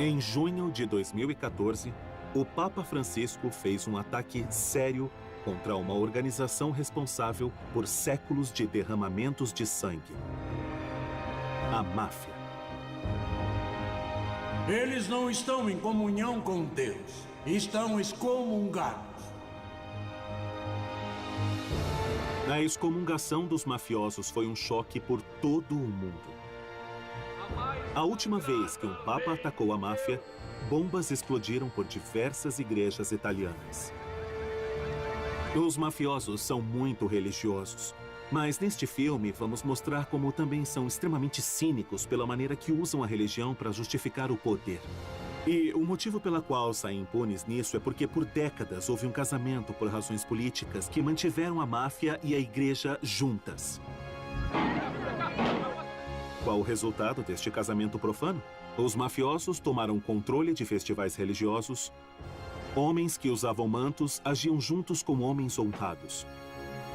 Em junho de 2014, o Papa Francisco fez um ataque sério contra uma organização responsável por séculos de derramamentos de sangue: a máfia. Eles não estão em comunhão com Deus. Estão excomungados. A excomungação dos mafiosos foi um choque por todo o mundo. A última vez que um papa atacou a máfia, bombas explodiram por diversas igrejas italianas. Os mafiosos são muito religiosos, mas neste filme vamos mostrar como também são extremamente cínicos pela maneira que usam a religião para justificar o poder. E o motivo pela qual saem impunes nisso é porque por décadas houve um casamento por razões políticas que mantiveram a máfia e a igreja juntas. Qual o resultado deste casamento profano? Os mafiosos tomaram controle de festivais religiosos. Homens que usavam mantos agiam juntos com homens honrados.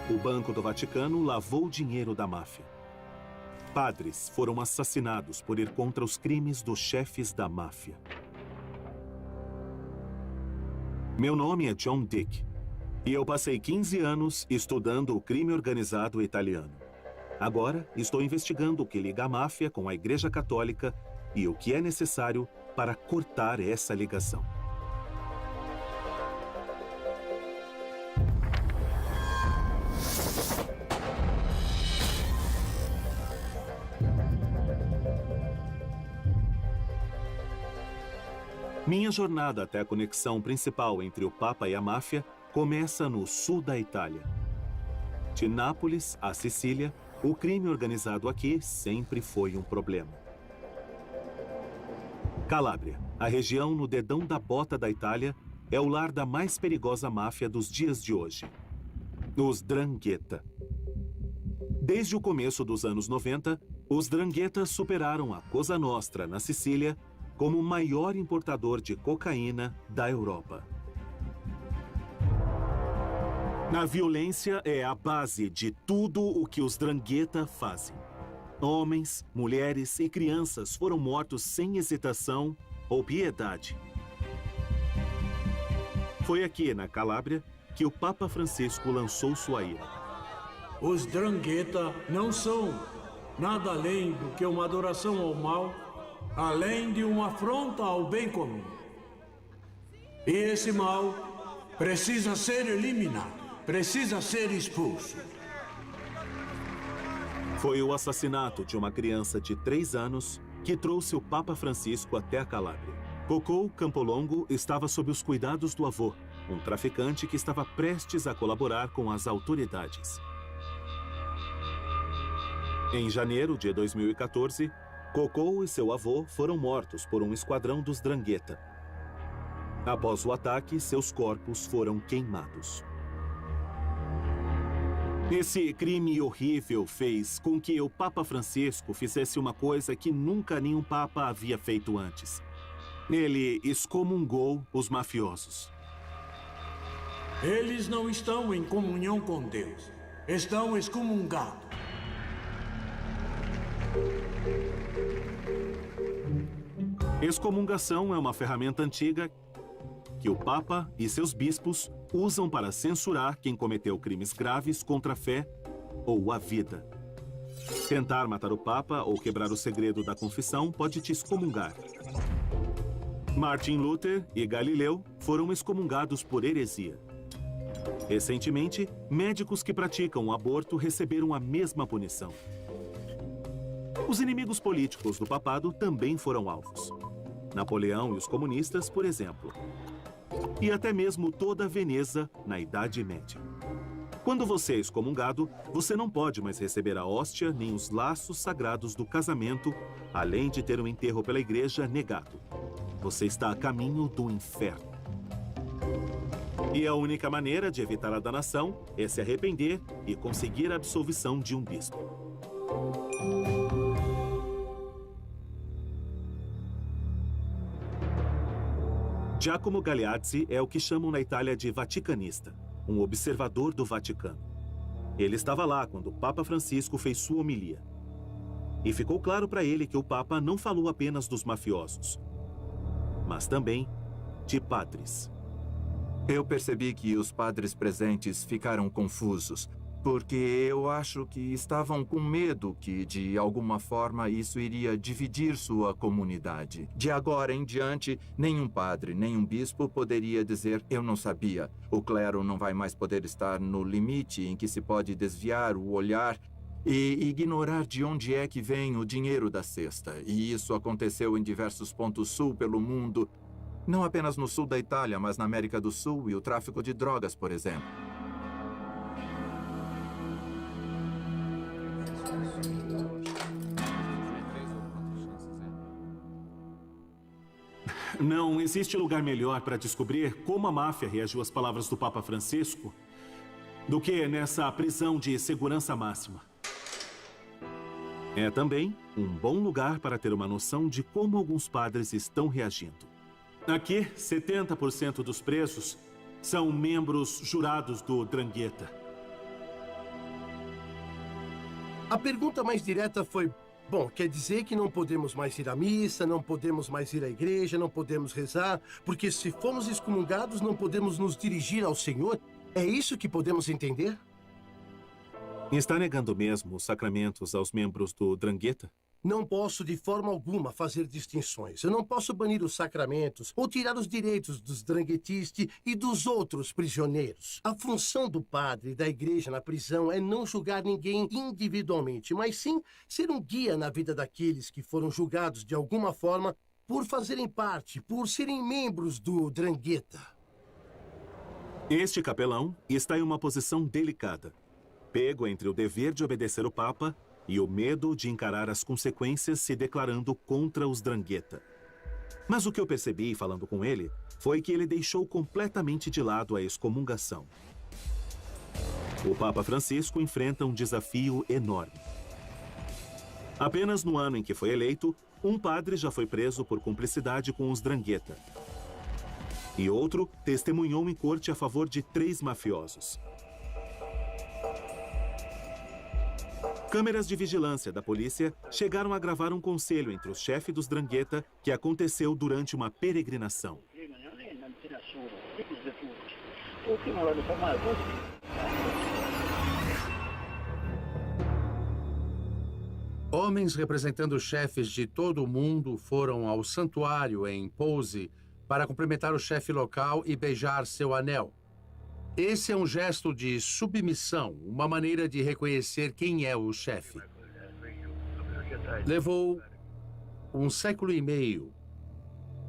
O Banco do Vaticano lavou o dinheiro da máfia. Padres foram assassinados por ir contra os crimes dos chefes da máfia. Meu nome é John Dick, e eu passei 15 anos estudando o crime organizado italiano. Agora, estou investigando o que liga a máfia com a Igreja Católica e o que é necessário para cortar essa ligação. Minha jornada até a conexão principal entre o Papa e a máfia começa no sul da Itália. De Nápoles a Sicília, o crime organizado aqui sempre foi um problema. Calábria, a região no dedão da bota da Itália, é o lar da mais perigosa máfia dos dias de hoje: os 'Ndrangheta. Desde o começo dos anos 90, os 'Ndrangheta superaram a Cosa Nostra, na Sicília, como o maior importador de cocaína da Europa. A violência é a base de tudo o que os 'Ndrangheta fazem. Homens, mulheres e crianças foram mortos sem hesitação ou piedade. Foi aqui, na Calábria, que o Papa Francisco lançou sua ira. Os 'Ndrangheta não são nada além do que uma adoração ao mal, além de uma afronta ao bem comum. E esse mal precisa ser eliminado, precisa ser expulso. Foi o assassinato de uma criança de 3 anos que trouxe o Papa Francisco até a Calábria. Cocò Campolongo estava sob os cuidados do avô, um traficante que estava prestes a colaborar com as autoridades. Em janeiro de 2014, Cocò e seu avô foram mortos por um esquadrão dos 'Ndrangheta. Após o ataque, seus corpos foram queimados. Esse crime horrível fez com que o Papa Francisco fizesse uma coisa que nunca nenhum Papa havia feito antes. Ele excomungou os mafiosos. Eles não estão em comunhão com Deus. Estão excomungados. Excomungação é uma ferramenta antiga que o Papa e seus bispos usam para censurar quem cometeu crimes graves contra a fé ou a vida. Tentar matar o Papa ou quebrar o segredo da confissão pode te excomungar. Martin Luther e Galileu foram excomungados por heresia. Recentemente, médicos que praticam o aborto receberam a mesma punição. Os inimigos políticos do papado também foram alvos. Napoleão e os comunistas, por exemplo. E até mesmo toda a Veneza na Idade Média. Quando você é excomungado, você não pode mais receber a hóstia nem os laços sagrados do casamento, além de ter um enterro pela igreja negado. Você está a caminho do inferno. E a única maneira de evitar a danação é se arrepender e conseguir a absolvição de um bispo. Giacomo Galeazzi é o que chamam na Itália de vaticanista, um observador do Vaticano. Ele estava lá quando o Papa Francisco fez sua homilia. E ficou claro para ele que o Papa não falou apenas dos mafiosos. mas também de padres. Eu percebi que os padres presentes ficaram confusos, porque eu acho que estavam com medo que, de alguma forma, isso iria dividir sua comunidade. De agora em diante, nenhum padre, nenhum bispo poderia dizer "eu não sabia". O clero não vai mais poder estar no limite em que se pode desviar o olhar e ignorar de onde é que vem o dinheiro da cesta. E isso aconteceu em diversos pontos sul pelo mundo, não apenas no sul da Itália, mas na América do Sul e o tráfico de drogas, por exemplo. Não existe lugar melhor para descobrir como a máfia reagiu às palavras do Papa Francisco do que nessa prisão de segurança máxima. É também um bom lugar para ter uma noção de como alguns padres estão reagindo. Aqui, 70% dos presos são membros jurados do 'Ndrangheta. A pergunta mais direta foi: bom, quer dizer que não podemos mais ir à missa, não podemos mais ir à igreja, não podemos rezar, porque se formos excomungados não podemos nos dirigir ao Senhor? É isso que podemos entender? Está negando mesmo os sacramentos aos membros do 'Ndrangheta? Não posso de forma alguma fazer distinções. Eu não posso banir os sacramentos ou tirar os direitos dos dranghetistas e dos outros prisioneiros. A função do padre e da igreja na prisão é não julgar ninguém individualmente, mas sim ser um guia na vida daqueles que foram julgados de alguma forma por fazerem parte, por serem membros do 'Ndrangheta. Este capelão está em uma posição delicada, pego entre o dever de obedecer o Papa e o medo de encarar as consequências se declarando contra os 'Ndrangheta. Mas o que eu percebi falando com ele foi que ele deixou completamente de lado a excomungação. O Papa Francisco enfrenta um desafio enorme. Apenas no ano em que foi eleito, um padre já foi preso por cumplicidade com os 'Ndrangheta. E outro testemunhou em corte a favor de 3 mafiosos. Câmeras de vigilância da polícia chegaram a gravar um conselho entre os chefes dos 'Ndrangheta que aconteceu durante uma peregrinação. Homens representando chefes de todo o mundo foram ao santuário em Pose para cumprimentar o chefe local e beijar seu anel. Esse é um gesto de submissão, uma maneira de reconhecer quem é o chefe. Levou 1 século e meio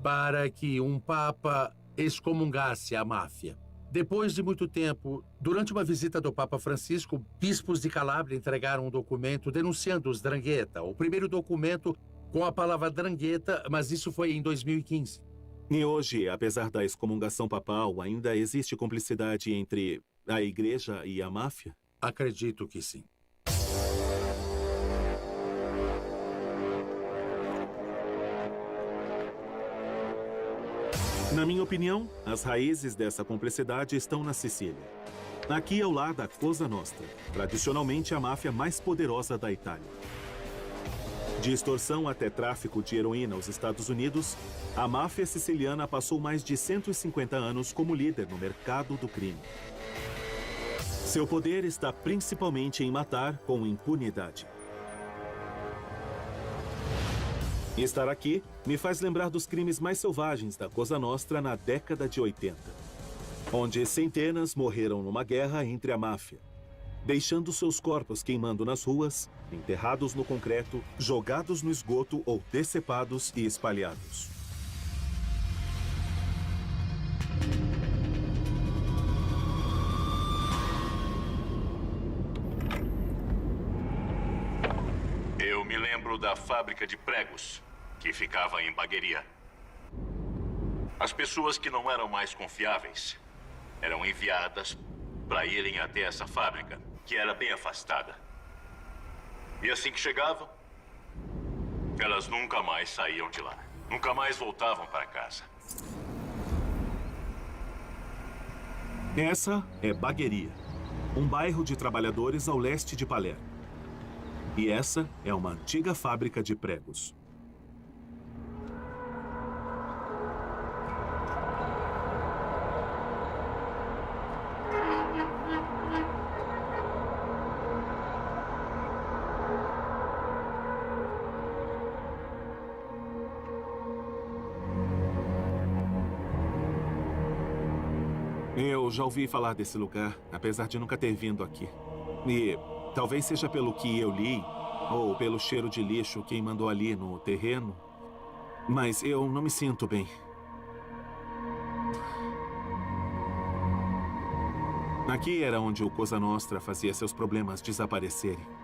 para que um papa excomungasse a máfia. Depois de muito tempo, durante uma visita do Papa Francisco, bispos de Calábria entregaram um documento denunciando os 'Ndrangheta, o primeiro documento com a palavra 'Ndrangheta, mas isso foi em 2015. E hoje, apesar da excomungação papal, ainda existe cumplicidade entre a igreja e a máfia? Acredito que sim. Na minha opinião, as raízes dessa cumplicidade estão na Sicília. Aqui ao lado da Cosa Nostra, tradicionalmente a máfia mais poderosa da Itália. De extorsão até tráfico de heroína aos Estados Unidos, a máfia siciliana passou mais de 150 anos como líder no mercado do crime. Seu poder está principalmente em matar com impunidade. Estar aqui me faz lembrar dos crimes mais selvagens da Cosa Nostra na década de 80, onde centenas morreram numa guerra entre a máfia, deixando seus corpos queimando nas ruas, enterrados no concreto, jogados no esgoto ou decepados e espalhados. Eu me lembro da fábrica de pregos, que ficava em Bagheria. As pessoas que não eram mais confiáveis eram enviadas para irem até essa fábrica, que era bem afastada. E assim que chegavam, elas nunca mais saíam de lá. Nunca mais voltavam para casa. Essa é Bagheria, um bairro de trabalhadores ao leste de Palermo. E essa é uma antiga fábrica de pregos. Eu já ouvi falar desse lugar, apesar de nunca ter vindo aqui. E talvez seja pelo que eu li, ou pelo cheiro de lixo queimando ali no terreno, mas eu não me sinto bem. Aqui era onde o Cosa Nostra fazia seus problemas desaparecerem.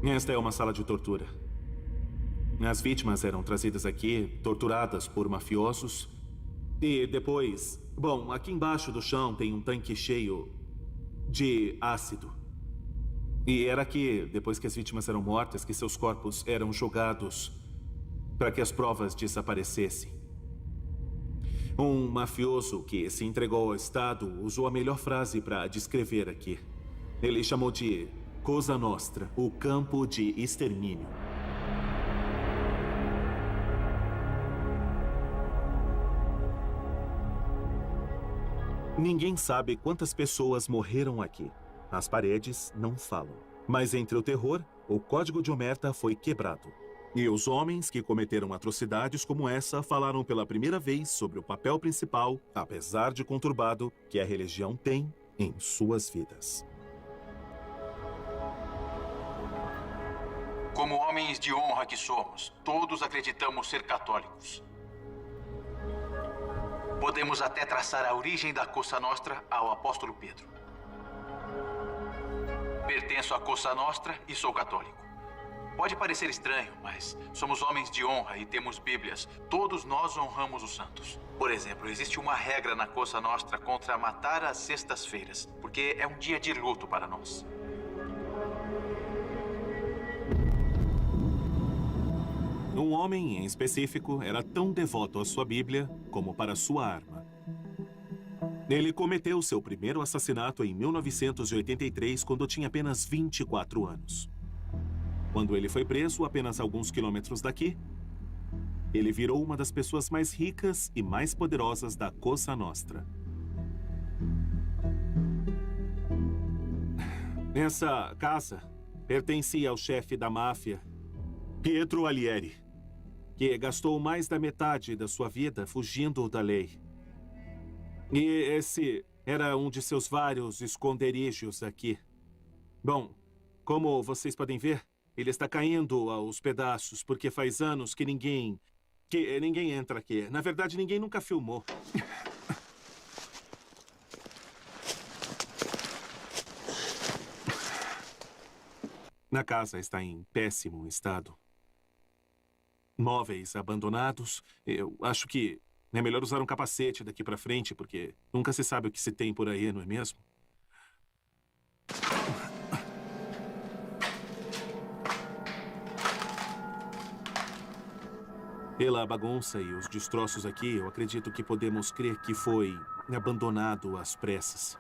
Esta é uma sala de tortura. As vítimas eram trazidas aqui, torturadas por mafiosos. E depois... Bom, aqui embaixo do chão tem um tanque cheio de ácido. E era aqui, depois que as vítimas eram mortas, que seus corpos eram jogados para que as provas desaparecessem. Um mafioso que se entregou ao Estado usou a melhor frase para descrever aqui. Ele chamou de Cosa Nostra, o campo de extermínio. Ninguém sabe quantas pessoas morreram aqui. As paredes não falam. Mas entre o terror, o código de Omerta foi quebrado. E os homens que cometeram atrocidades como essa falaram pela primeira vez sobre o papel principal, apesar de conturbado, que a religião tem em suas vidas. Como homens de honra que somos, todos acreditamos ser católicos. Podemos até traçar a origem da Cosa Nostra ao apóstolo Pedro. Pertenço à Cosa Nostra e sou católico. Pode parecer estranho, mas somos homens de honra e temos Bíblias. Todos nós honramos os santos. Por exemplo, existe uma regra na Cosa Nostra contra matar às sextas-feiras, porque é um dia de luto para nós. Um homem, em específico, era tão devoto à sua Bíblia como para sua arma. Ele cometeu seu primeiro assassinato em 1983, quando tinha apenas 24 anos. Quando ele foi preso, apenas alguns quilômetros daqui, ele virou uma das pessoas mais ricas e mais poderosas da Cosa Nostra. Essa casa pertencia ao chefe da máfia, Pietro Alieri, que gastou mais da metade da sua vida fugindo da lei. E esse era um de seus vários esconderijos aqui. Bom, como vocês podem ver, ele está caindo aos pedaços, porque faz anos que ninguém entra aqui. Na verdade, ninguém nunca filmou. A casa está em péssimo estado. Móveis abandonados. Eu acho que é melhor usar um capacete daqui para frente, porque nunca se sabe o que se tem por aí, não é mesmo? Pela bagunça e os destroços aqui, eu acredito que podemos crer que foi abandonado às pressas.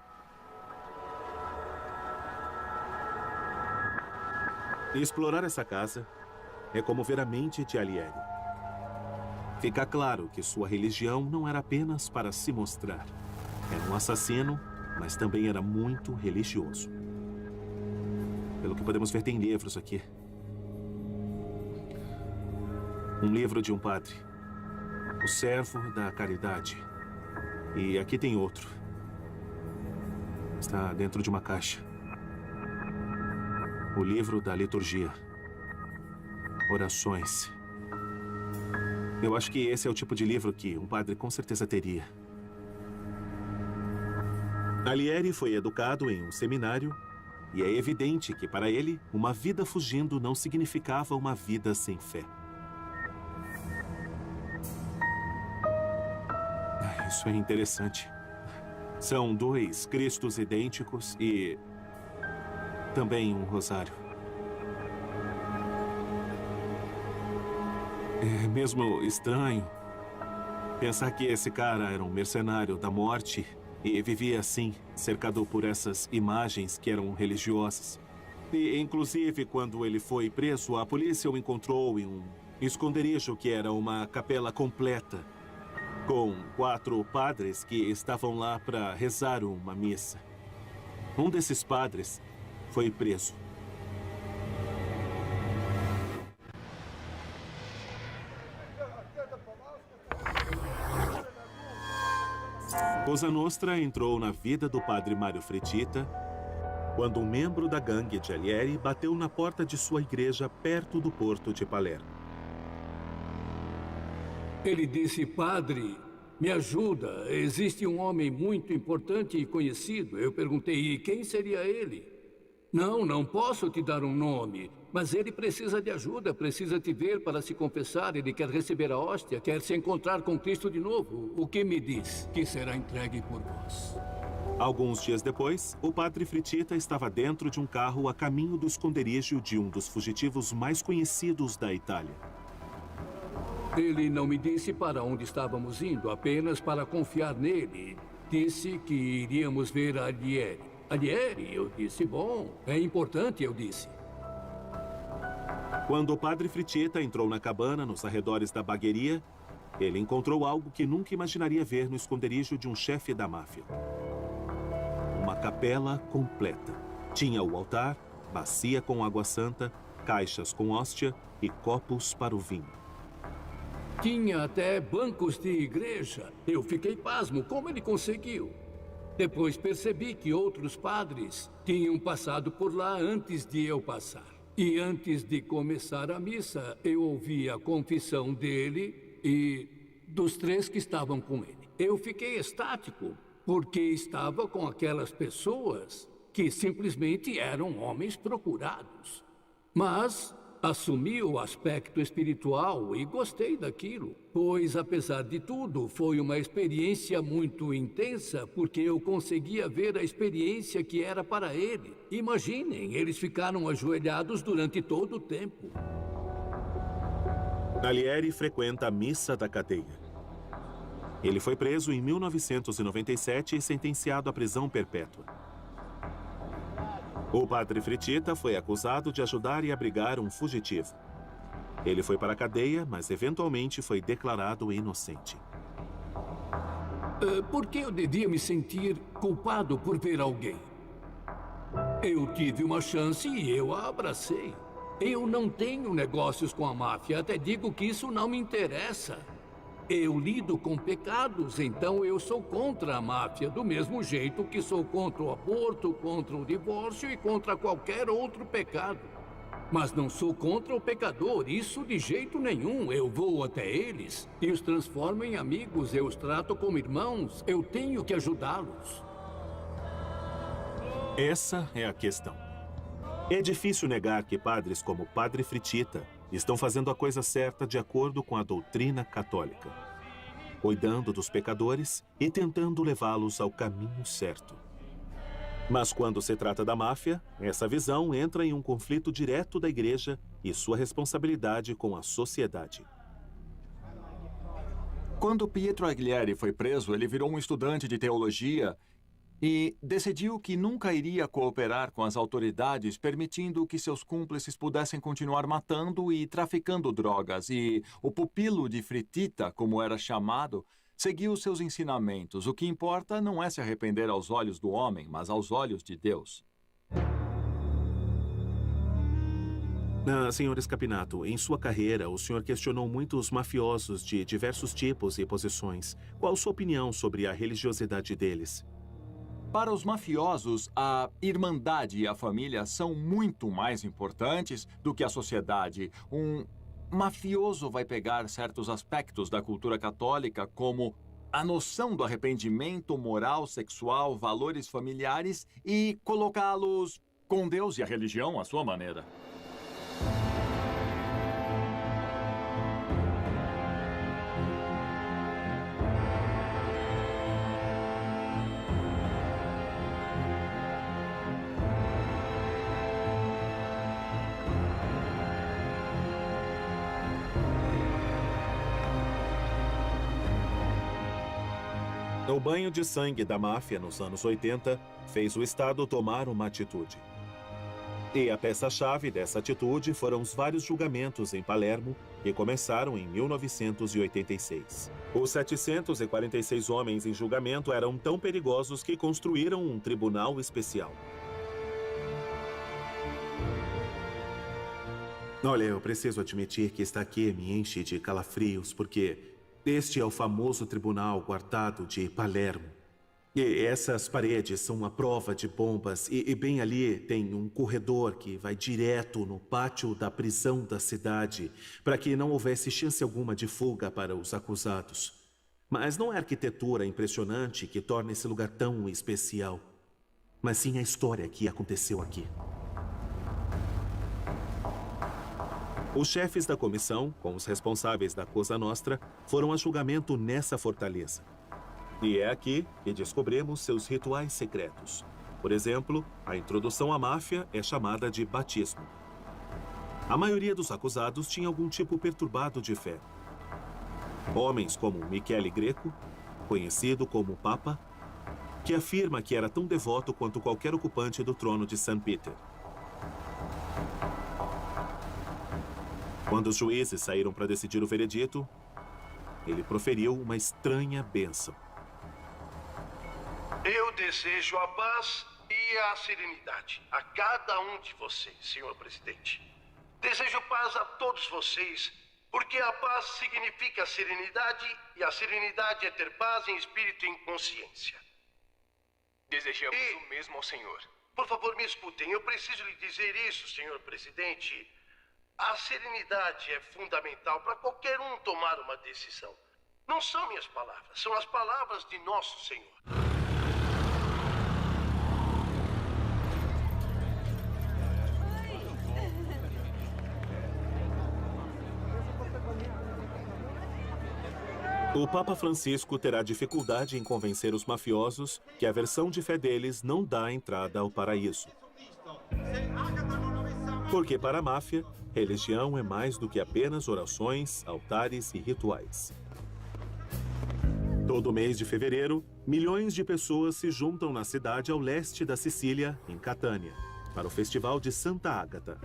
Explorar essa casa é como ver a mente de Alieri. Fica claro que sua religião não era apenas para se mostrar. Era um assassino, mas também era muito religioso. Pelo que podemos ver, tem livros aqui. Um livro de um padre. O Servo da Caridade. E aqui tem outro. Está dentro de uma caixa. O livro da liturgia. Orações. Eu acho que esse é o tipo de livro que um padre com certeza teria. Alieri foi educado em um seminário e é evidente que para ele, uma vida fugindo não significava uma vida sem fé. Isso é interessante. São dois Cristos idênticos e também um rosário. É mesmo estranho pensar que esse cara era um mercenário da morte e vivia assim, cercado por essas imagens que eram religiosas. E, inclusive, quando ele foi preso, a polícia o encontrou em um esconderijo que era uma capela completa com 4 padres que estavam lá para rezar uma missa. Um desses padres foi preso. Cosa Nostra entrou na vida do padre Mário Fritita quando um membro da gangue de Alighieri bateu na porta de sua igreja perto do porto de Palermo. Ele disse: padre, me ajuda, existe um homem muito importante e conhecido. Eu perguntei: e quem seria ele? Não posso te dar um nome, mas ele precisa de ajuda, precisa te ver para se confessar, ele quer receber a hóstia, quer se encontrar com Cristo de novo. O que me diz? Que será entregue por vós. Alguns dias depois, o padre Fritita estava dentro de um carro a caminho do esconderijo de um dos fugitivos mais conhecidos da Itália. Ele não me disse para onde estávamos indo, apenas para confiar nele. Disse que iríamos ver Alighieri. Alighieri? Eu disse: bom, é importante, eu disse. Quando o padre Fritita entrou na cabana nos arredores da Bagheria, ele encontrou algo que nunca imaginaria ver no esconderijo de um chefe da máfia. Uma capela completa. Tinha o altar, bacia com água santa, caixas com hóstia e copos para o vinho. Tinha até bancos de igreja. Eu fiquei pasmo, como ele conseguiu? Depois percebi que outros padres tinham passado por lá antes de eu passar. E antes de começar a missa, eu ouvi a confissão dele e dos 3 que estavam com ele. Eu fiquei estático, porque estava com aquelas pessoas que simplesmente eram homens procurados. Mas assumi o aspecto espiritual e gostei daquilo, pois, apesar de tudo, foi uma experiência muito intensa, porque eu conseguia ver a experiência que era para ele. Imaginem, eles ficaram ajoelhados durante todo o tempo. Alighieri frequenta a missa da cadeia. Ele foi preso em 1997 e sentenciado à prisão perpétua. O padre Fritita foi acusado de ajudar e abrigar um fugitivo. Ele foi para a cadeia, mas eventualmente foi declarado inocente. Por que eu devia me sentir culpado por ver alguém? Eu tive uma chance e eu a abracei. Eu não tenho negócios com a máfia, até digo que isso não me interessa. Eu lido com pecados, então eu sou contra a máfia, do mesmo jeito que sou contra o aborto, contra o divórcio e contra qualquer outro pecado. Mas não sou contra o pecador, isso de jeito nenhum. Eu vou até eles e os transformo em amigos, eu os trato como irmãos, eu tenho que ajudá-los. Essa é a questão. É difícil negar que padres como o padre Fritita estão fazendo a coisa certa de acordo com a doutrina católica, cuidando dos pecadores e tentando levá-los ao caminho certo. Mas quando se trata da máfia, essa visão entra em um conflito direto da igreja e sua responsabilidade com a sociedade. Quando Pietro Alighieri foi preso, ele virou um estudante de teologia e decidiu que nunca iria cooperar com as autoridades, permitindo que seus cúmplices pudessem continuar matando e traficando drogas. E o pupilo de Fritita, como era chamado, seguiu seus ensinamentos. O que importa não é se arrepender aos olhos do homem, mas aos olhos de Deus. Senhor Scapinato, em sua carreira, o senhor questionou muitos mafiosos de diversos tipos e posições. Qual sua opinião sobre a religiosidade deles? Para os mafiosos, a irmandade e a família são muito mais importantes do que a sociedade. Um mafioso vai pegar certos aspectos da cultura católica, como a noção do arrependimento moral, sexual, valores familiares, e colocá-los com Deus e a religião à sua maneira. O banho de sangue da máfia nos anos 80 fez o Estado tomar uma atitude. E a peça-chave dessa atitude foram os vários julgamentos em Palermo que começaram em 1986. Os 746 homens em julgamento eram tão perigosos que construíram um tribunal especial. Olha, eu preciso admitir que estar aqui me enche de calafrios, porque este é o famoso tribunal guardado de Palermo. E essas paredes são uma prova de bombas e bem ali tem um corredor que vai direto no pátio da prisão da cidade para que não houvesse chance alguma de fuga para os acusados. Mas não é a arquitetura impressionante que torna esse lugar tão especial, mas sim a história que aconteceu aqui. Os chefes da comissão, com os responsáveis da Cosa Nostra, foram a julgamento nessa fortaleza. E é aqui que descobrimos seus rituais secretos. Por exemplo, a introdução à máfia é chamada de batismo. A maioria dos acusados tinha algum tipo perturbado de fé. Homens como Michele Greco, conhecido como Papa, que afirma que era tão devoto quanto qualquer ocupante do trono de St. Peter. Quando os juízes saíram para decidir o veredito, ele proferiu uma estranha bênção. Eu desejo a paz e a serenidade a cada um de vocês, senhor presidente. Desejo paz a todos vocês, porque a paz significa serenidade e a serenidade é ter paz em espírito e em consciência. Desejamos o mesmo ao senhor. Por favor, me escutem. Eu preciso lhe dizer isso, senhor presidente. A serenidade é fundamental para qualquer um tomar uma decisão. Não são minhas palavras, são as palavras de nosso Senhor. O Papa Francisco terá dificuldade em convencer os mafiosos que a versão de fé deles não dá entrada ao paraíso. Porque para a máfia, religião é mais do que apenas orações, altares e rituais. Todo mês de fevereiro, milhões de pessoas se juntam na cidade ao leste da Sicília, em Catânia, para o Festival de Santa Ágata.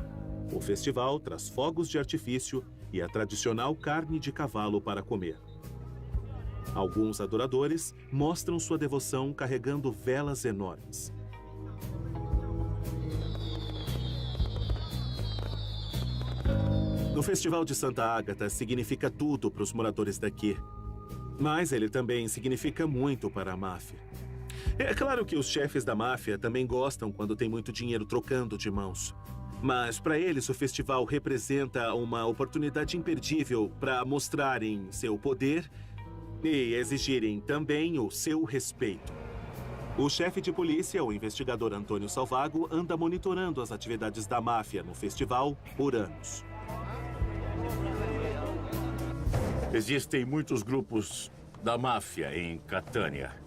O festival traz fogos de artifício e a tradicional carne de cavalo para comer. Alguns adoradores mostram sua devoção carregando velas enormes. O Festival de Santa Ágata significa tudo para os moradores daqui. Mas ele também significa muito para a máfia. É claro que os chefes da máfia também gostam quando tem muito dinheiro trocando de mãos. Mas para eles o festival representa uma oportunidade imperdível para mostrarem seu poder e exigirem também o seu respeito. O chefe de polícia, o investigador Antônio Salvago, anda monitorando as atividades da máfia no festival por anos. Existem muitos grupos da máfia em Catânia.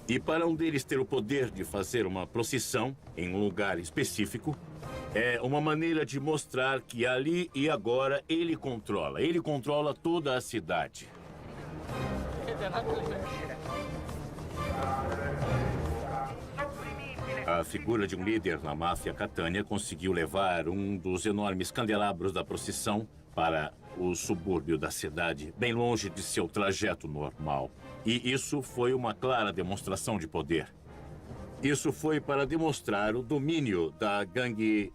E para um deles ter o poder de fazer uma procissão em um lugar específico, é uma maneira de mostrar que ali e agora ele controla toda a cidade. A figura de um líder na máfia Catânia conseguiu levar um dos enormes candelabros da procissão para o subúrbio da cidade, bem longe de seu trajeto normal. E isso foi uma clara demonstração de poder. Isso foi para demonstrar o domínio da gangue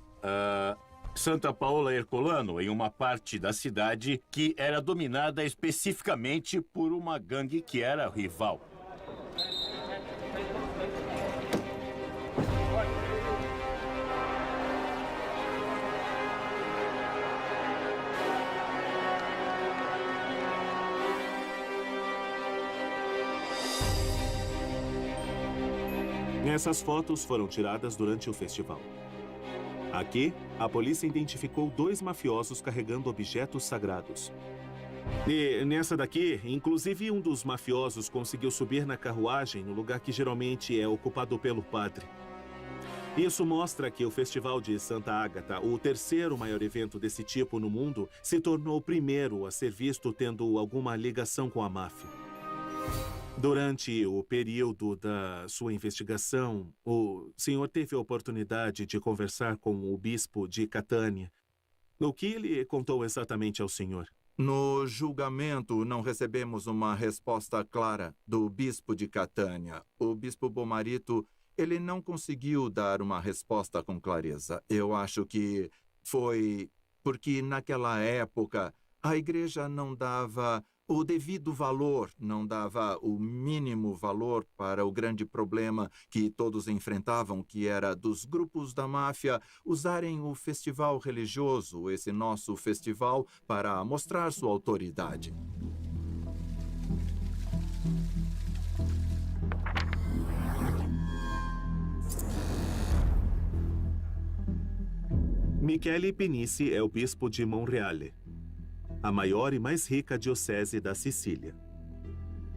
Santa Paola Ercolano em uma parte da cidade que era dominada especificamente por uma gangue que era rival. Essas fotos foram tiradas durante o festival. Aqui, a polícia identificou 2 mafiosos carregando objetos sagrados. E nessa daqui, inclusive um dos mafiosos conseguiu subir na carruagem no lugar que geralmente é ocupado pelo padre. Isso mostra que o Festival de Santa Ágata, o terceiro maior evento desse tipo no mundo, se tornou o primeiro a ser visto tendo alguma ligação com a máfia. Durante o período da sua investigação, o senhor teve a oportunidade de conversar com o bispo de Catânia. O que ele contou exatamente ao senhor? No julgamento, não recebemos uma resposta clara do bispo de Catânia. O bispo Bomarito, ele não conseguiu dar uma resposta com clareza. Eu acho que foi porque naquela época a igreja não dava o devido valor, não dava o mínimo valor para o grande problema que todos enfrentavam, que era dos grupos da máfia usarem o festival religioso, esse nosso festival, para mostrar sua autoridade. Michele Penici é o bispo de Monreale, a maior e mais rica diocese da Sicília.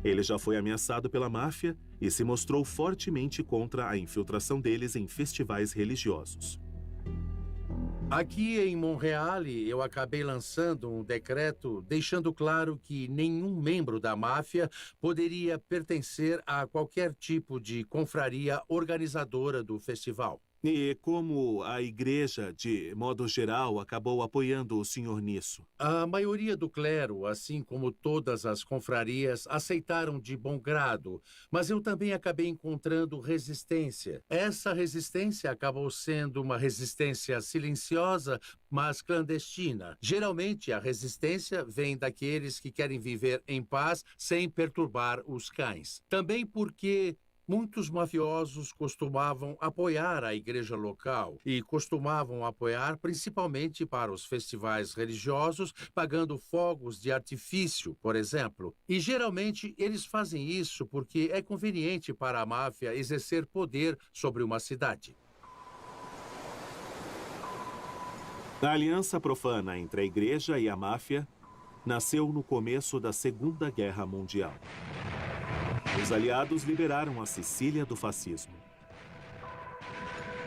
Ele já foi ameaçado pela máfia e se mostrou fortemente contra a infiltração deles em festivais religiosos. Aqui em Monreale, eu acabei lançando um decreto deixando claro que nenhum membro da máfia poderia pertencer a qualquer tipo de confraria organizadora do festival. E como a igreja, de modo geral, acabou apoiando o senhor nisso? A maioria do clero, assim como todas as confrarias, aceitaram de bom grado, mas eu também acabei encontrando resistência. Essa resistência acabou sendo uma resistência silenciosa, mas clandestina. Geralmente, a resistência vem daqueles que querem viver em paz sem perturbar os cães. Também porque muitos mafiosos costumavam apoiar a igreja local e costumavam apoiar principalmente para os festivais religiosos, pagando fogos de artifício, por exemplo. E geralmente eles fazem isso porque é conveniente para a máfia exercer poder sobre uma cidade. A aliança profana entre a igreja e a máfia nasceu no começo da Segunda Guerra Mundial. Os aliados liberaram a Sicília do fascismo.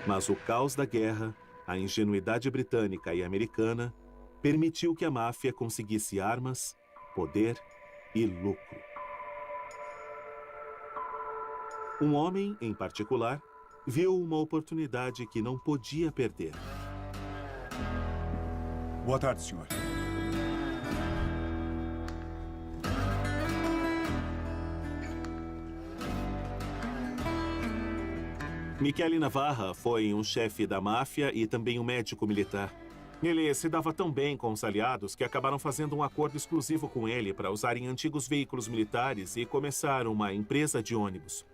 Mas o caos da guerra, a ingenuidade britânica e americana, permitiu que a máfia conseguisse armas, poder e lucro. Um homem, em particular, viu uma oportunidade que não podia perder. Boa tarde, senhor. Michele Navarra foi um chefe da máfia e também um médico militar. Ele se dava tão bem com os aliados que acabaram fazendo um acordo exclusivo com ele para usarem antigos veículos militares e começar uma empresa de ônibus.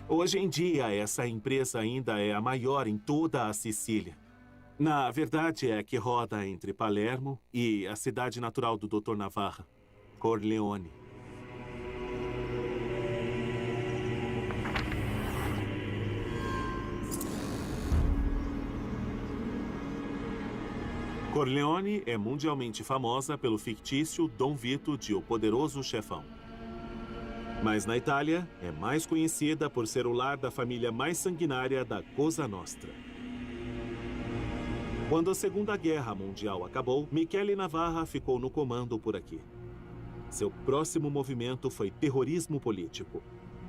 Hoje em dia, essa empresa ainda é a maior em toda a Sicília. Na verdade, é que roda entre Palermo e a cidade natural do Dr. Navarra, Corleone. Corleone é mundialmente famosa pelo fictício Dom Vito de O Poderoso Chefão. Mas na Itália, é mais conhecida por ser o lar da família mais sanguinária da Cosa Nostra. Quando a Segunda Guerra Mundial acabou, Michele Navarra ficou no comando por aqui. Seu próximo movimento foi terrorismo político,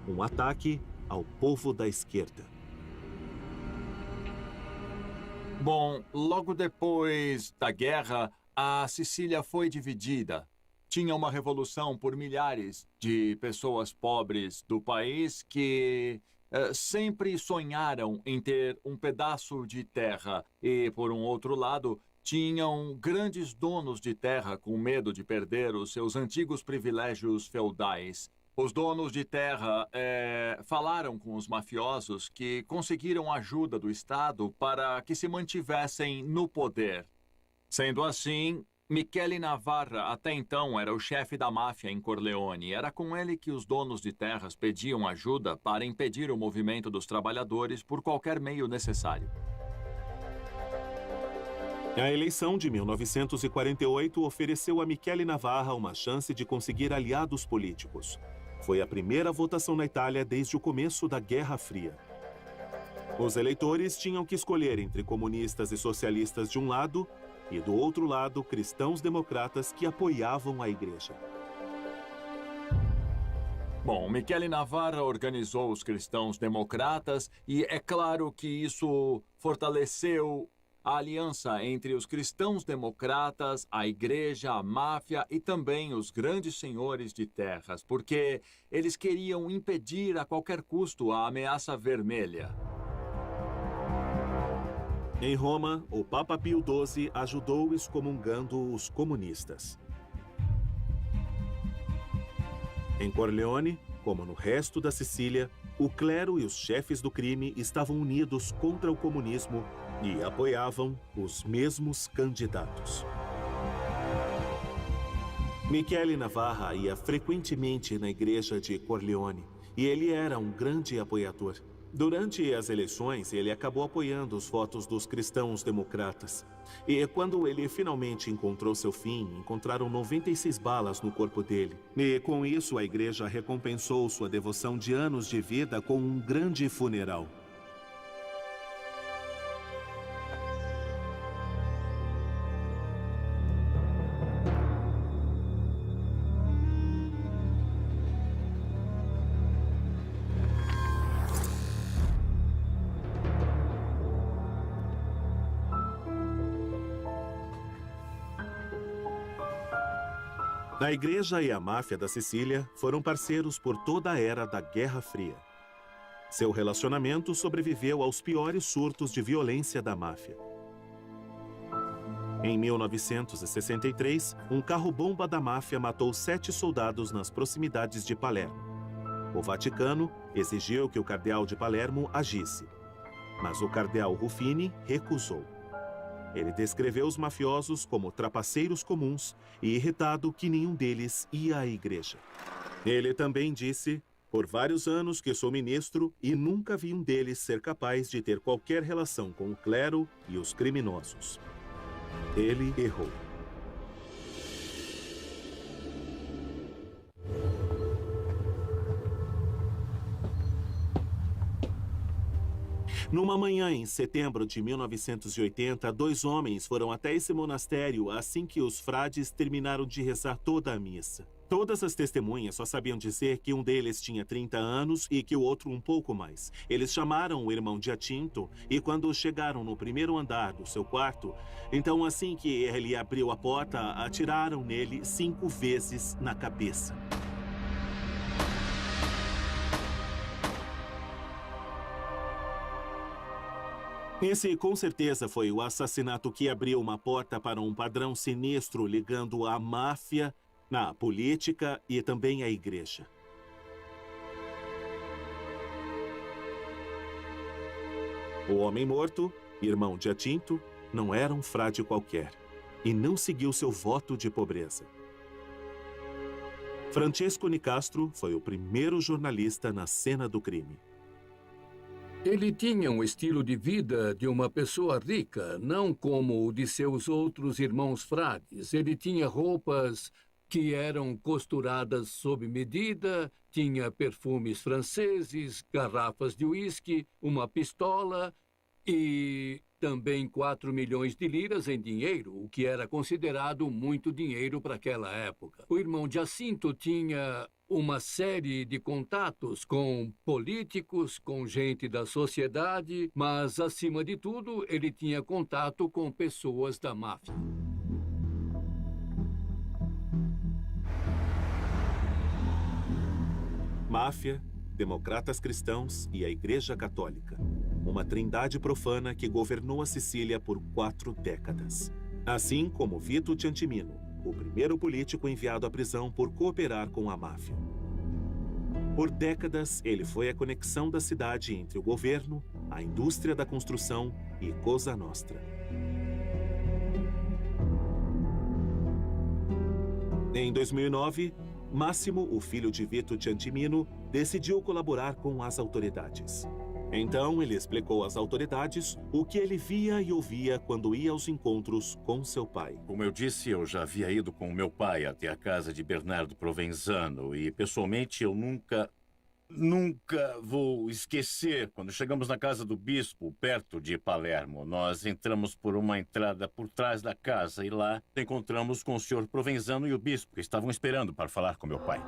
um ataque ao povo da esquerda. Bom, logo depois da guerra, a Sicília foi dividida. Tinha uma revolução por milhares de pessoas pobres do país que sempre sonharam em ter um pedaço de terra. E, por um outro lado, tinham grandes donos de terra com medo de perder os seus antigos privilégios feudais. Os donos de terra falaram com os mafiosos que conseguiram ajuda do Estado para que se mantivessem no poder. Sendo assim, Michele Navarra até então era o chefe da máfia em Corleone. Era com ele que os donos de terras pediam ajuda para impedir o movimento dos trabalhadores por qualquer meio necessário. A eleição de 1948 ofereceu a Michele Navarra uma chance de conseguir aliados políticos. Foi a primeira votação na Itália desde o começo da Guerra Fria. Os eleitores tinham que escolher entre comunistas e socialistas de um lado e, do outro lado, cristãos democratas que apoiavam a igreja. Bom, Michele Navarra organizou os cristãos democratas e é claro que isso fortaleceu a aliança entre os cristãos democratas, a igreja, a máfia e também os grandes senhores de terras, porque eles queriam impedir a qualquer custo a ameaça vermelha. Em Roma, o Papa Pio XII ajudou excomungando os comunistas. Em Corleone, como no resto da Sicília, o clero e os chefes do crime estavam unidos contra o comunismo e apoiavam os mesmos candidatos. Michele Navarra ia frequentemente na igreja de Corleone e ele era um grande apoiador. Durante as eleições, ele acabou apoiando os votos dos cristãos democratas. E quando ele finalmente encontrou seu fim, encontraram 96 balas no corpo dele. E com isso, a igreja recompensou sua devoção de anos de vida com um grande funeral. A igreja e a máfia da Sicília foram parceiros por toda a era da Guerra Fria. Seu relacionamento sobreviveu aos piores surtos de violência da máfia. Em 1963, um carro-bomba da máfia matou 7 soldados nas proximidades de Palermo. O Vaticano exigiu que o cardeal de Palermo agisse, mas o cardeal Ruffini recusou. Ele descreveu os mafiosos como trapaceiros comuns e irritado que nenhum deles ia à igreja. Ele também disse, por vários anos que sou ministro e nunca vi um deles ser capaz de ter qualquer relação com o clero e os criminosos. Ele errou. Numa manhã em setembro de 1980, 2 homens foram até esse monastério assim que os frades terminaram de rezar toda a missa. Todas as testemunhas só sabiam dizer que um deles tinha 30 anos e que o outro um pouco mais. Eles chamaram o irmão Giacinto e quando chegaram no primeiro andar do seu quarto, então assim que ele abriu a porta, atiraram nele 5 vezes na cabeça. Esse, com certeza, foi o assassinato que abriu uma porta para um padrão sinistro ligando a máfia, a política e também a igreja. O homem morto, irmão Giacinto, não era um frade qualquer e não seguiu seu voto de pobreza. Francesco Nicastro foi o primeiro jornalista na cena do crime. Ele tinha um estilo de vida de uma pessoa rica, não como o de seus outros irmãos frades. Ele tinha roupas que eram costuradas sob medida, tinha perfumes franceses, garrafas de uísque, uma pistola e também 4 milhões de liras em dinheiro, o que era considerado muito dinheiro para aquela época. O irmão Giacinto tinha uma série de contatos com políticos, com gente da sociedade, mas, acima de tudo, ele tinha contato com pessoas da máfia. Máfia, democratas cristãos e a Igreja Católica. Uma trindade profana que governou a Sicília por 4 décadas. Assim como Vito Ciantimino, o primeiro político enviado à prisão por cooperar com a máfia. Por décadas, ele foi a conexão da cidade entre o governo, a indústria da construção e Cosa Nostra. Em 2009, Massimo, o filho de Vito Ciantimino, decidiu colaborar com as autoridades. Então, ele explicou às autoridades o que ele via e ouvia quando ia aos encontros com seu pai. Como eu disse, eu já havia ido com meu pai até a casa de Bernardo Provenzano e, pessoalmente, eu nunca vou esquecer. Quando chegamos na casa do bispo, perto de Palermo, nós entramos por uma entrada por trás da casa e lá encontramos com o senhor Provenzano e o bispo, que estavam esperando para falar com meu pai.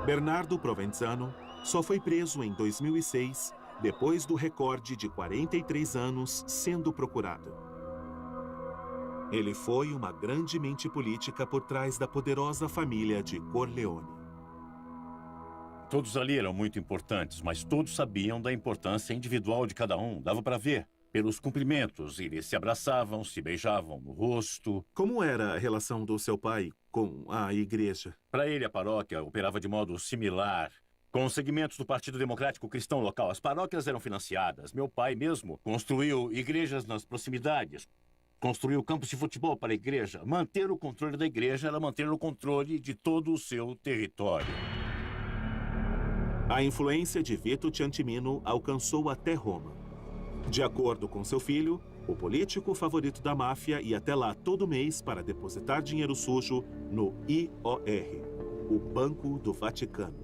Bernardo Provenzano só foi preso em 2006, depois do recorde de 43 anos sendo procurado. Ele foi uma grande mente política por trás da poderosa família de Corleone. Todos ali eram muito importantes, mas todos sabiam da importância individual de cada um. Dava para ver. Pelos cumprimentos, eles se abraçavam, se beijavam no rosto. Como era a relação do seu pai com a igreja? Para ele, a paróquia operava de modo similar. Com os segmentos do Partido Democrático Cristão local, as paróquias eram financiadas. Meu pai mesmo construiu igrejas nas proximidades. Construiu campos de futebol para a igreja. Manter o controle da igreja era manter o controle de todo o seu território. A influência de Vito Ciantimino alcançou até Roma. De acordo com seu filho, o político favorito da máfia ia até lá todo mês para depositar dinheiro sujo no IOR, o Banco do Vaticano.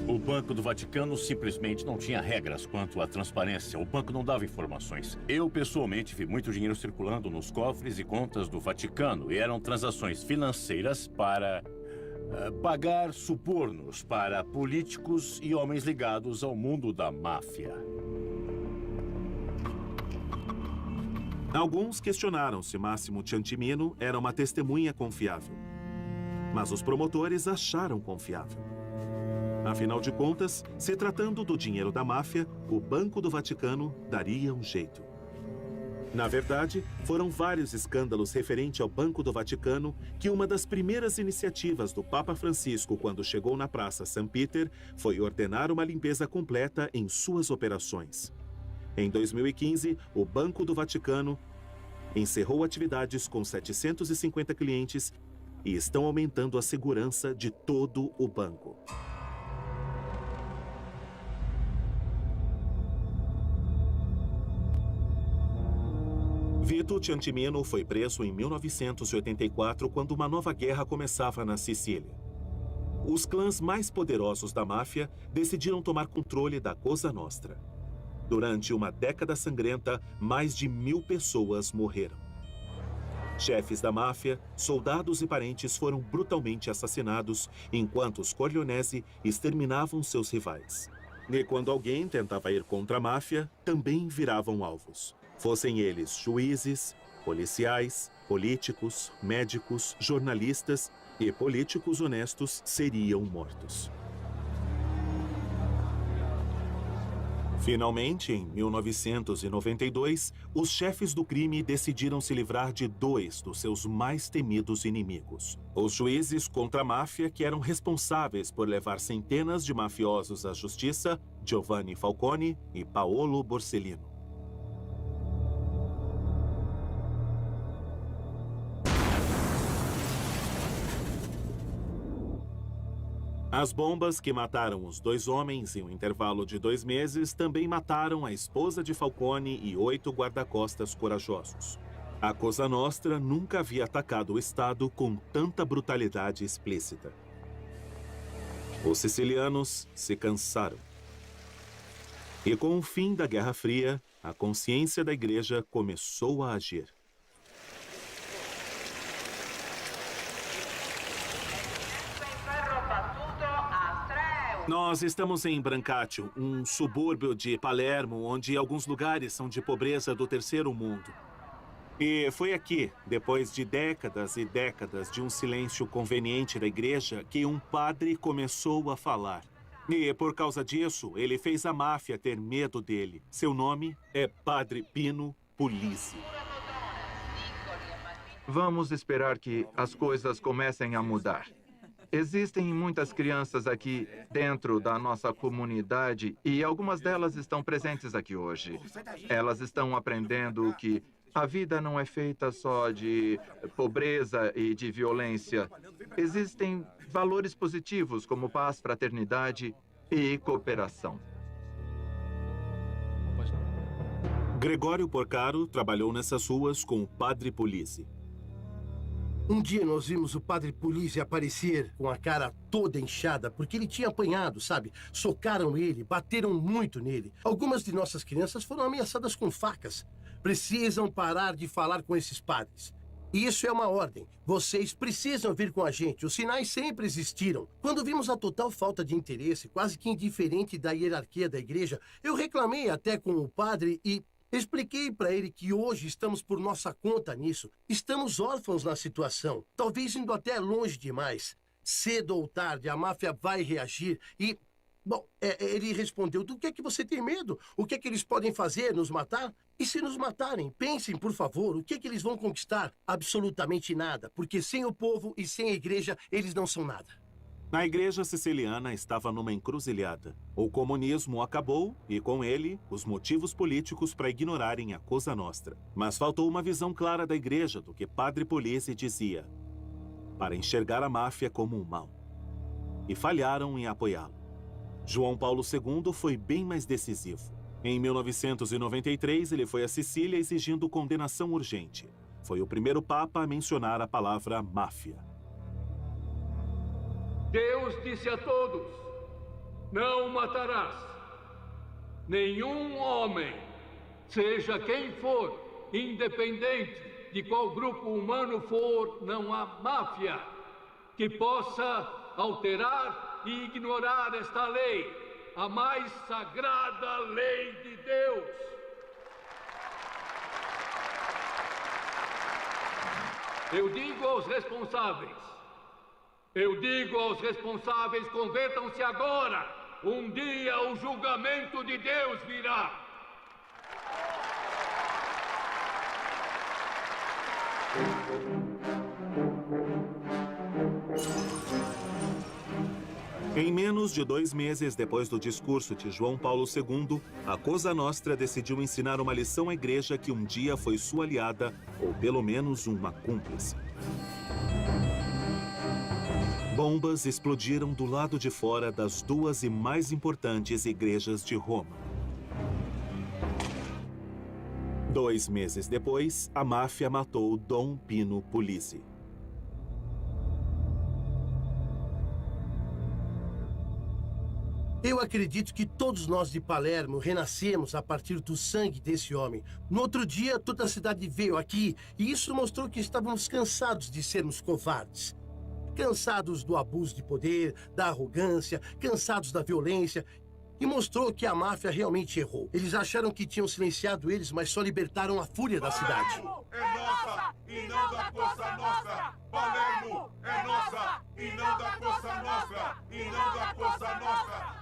O Banco do Vaticano simplesmente não tinha regras quanto à transparência. O banco não dava informações. Eu, pessoalmente, vi muito dinheiro circulando nos cofres e contas do Vaticano. E eram transações financeiras para pagar subornos para políticos e homens ligados ao mundo da máfia. Alguns questionaram se Máximo Ciantimino era uma testemunha confiável. Mas os promotores acharam confiável. Afinal de contas, se tratando do dinheiro da máfia, o Banco do Vaticano daria um jeito. Na verdade, foram vários escândalos referentes ao Banco do Vaticano que uma das primeiras iniciativas do Papa Francisco quando chegou na Praça São Peter foi ordenar uma limpeza completa em suas operações. Em 2015, o Banco do Vaticano encerrou atividades com 750 clientes e estão aumentando a segurança de todo o banco. Vito Ciantimino foi preso em 1984 quando uma nova guerra começava na Sicília. Os clãs mais poderosos da máfia decidiram tomar controle da Cosa Nostra. Durante uma década sangrenta, mais de 1000 pessoas morreram. Chefes da máfia, soldados e parentes foram brutalmente assassinados, enquanto os Corleonesi exterminavam seus rivais. E quando alguém tentava ir contra a máfia, também viravam alvos. Fossem eles juízes, policiais, políticos, médicos, jornalistas e políticos honestos seriam mortos. Finalmente, em 1992, os chefes do crime decidiram se livrar de 2 dos seus mais temidos inimigos. Os juízes contra a máfia que eram responsáveis por levar centenas de mafiosos à justiça, Giovanni Falcone e Paolo Borsellino. As bombas que mataram os 2 homens em um intervalo de 2 meses também mataram a esposa de Falcone e 8 guarda-costas corajosos. A Cosa Nostra nunca havia atacado o Estado com tanta brutalidade explícita. Os sicilianos se cansaram. E com o fim da Guerra Fria, a consciência da igreja começou a agir. Nós estamos em Brancaccio, um subúrbio de Palermo, onde alguns lugares são de pobreza do terceiro mundo. E foi aqui, depois de décadas e décadas de um silêncio conveniente da igreja, que um padre começou a falar. E por causa disso, ele fez a máfia ter medo dele. Seu nome é Padre Pino Puglisi. Vamos esperar que as coisas comecem a mudar. Existem muitas crianças aqui dentro da nossa comunidade e algumas delas estão presentes aqui hoje. Elas estão aprendendo que a vida não é feita só de pobreza e de violência. Existem valores positivos como paz, fraternidade e cooperação. Gregório Porcaro trabalhou nessas ruas com o Padre Puglisi. Um dia nós vimos o Padre Puglisi aparecer com a cara toda inchada, porque ele tinha apanhado, sabe? Socaram ele, bateram muito nele. Algumas de nossas crianças foram ameaçadas com facas. Precisam parar de falar com esses padres. E isso é uma ordem. Vocês precisam vir com a gente. Os sinais sempre existiram. Quando vimos a total falta de interesse, quase que indiferente da hierarquia da igreja, eu reclamei até com o padre e Expliquei para ele que hoje estamos por nossa conta nisso. Estamos órfãos na situação, talvez indo até longe demais. Cedo ou tarde, a máfia vai reagir e... Bom, ele respondeu, do que é que você tem medo? O que é que eles podem fazer? Nos matar? E se nos matarem? Pensem, por favor, o que é que eles vão conquistar? Absolutamente nada, porque sem o povo e sem a igreja, eles não são nada. A igreja siciliana estava numa encruzilhada. O comunismo acabou e, com ele, os motivos políticos para ignorarem a Cosa Nostra. Mas faltou uma visão clara da igreja do que Padre Polisi dizia, para enxergar a máfia como um mal. E falharam em apoiá-lo. João Paulo II foi bem mais decisivo. Em 1993, ele foi a Sicília exigindo condenação urgente. Foi o primeiro papa a mencionar a palavra máfia. Deus disse a todos: não matarás. Nenhum homem, seja quem for, independente de qual grupo humano for, não há máfia que possa alterar e ignorar esta lei, a mais sagrada lei de Deus. Eu digo aos responsáveis, convertam-se agora. Um dia o julgamento de Deus virá. Em menos de 2 meses depois do discurso de João Paulo II, a Cosa Nostra decidiu ensinar uma lição à igreja que um dia foi sua aliada, ou pelo menos uma cúmplice. Bombas explodiram do lado de fora das 2 mais importantes igrejas de Roma. 2 meses depois, a máfia matou Dom Pino Pulici. Eu acredito que todos nós de Palermo renascemos a partir do sangue desse homem. No outro dia, toda a cidade veio aqui e isso mostrou que estávamos cansados de sermos covardes. Cansados do abuso de poder, da arrogância, cansados da violência. E mostrou que a máfia realmente errou. Eles acharam que tinham silenciado eles, mas só libertaram a fúria da cidade. Palermo é nossa e não da Cosa Nostra! Palermo é nossa e não da Cosa Nostra! E não da Cosa Nostra!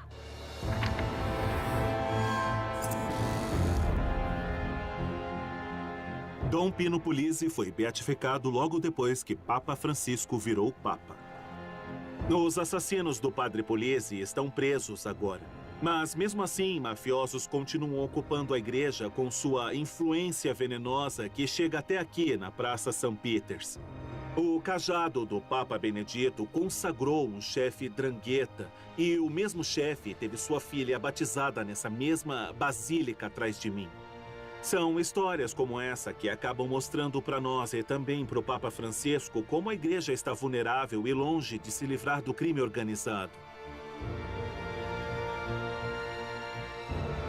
Dom Pino Pulici foi beatificado logo depois que Papa Francisco virou Papa. Os assassinos do Padre Pulici estão presos agora. Mas, mesmo assim, mafiosos continuam ocupando a igreja com sua influência venenosa que chega até aqui, na Praça St. Peters. O cajado do Papa Benedito consagrou um chefe Drangheta e o mesmo chefe teve sua filha batizada nessa mesma basílica atrás de mim. São histórias como essa que acabam mostrando para nós e também para o Papa Francisco como a igreja está vulnerável e longe de se livrar do crime organizado.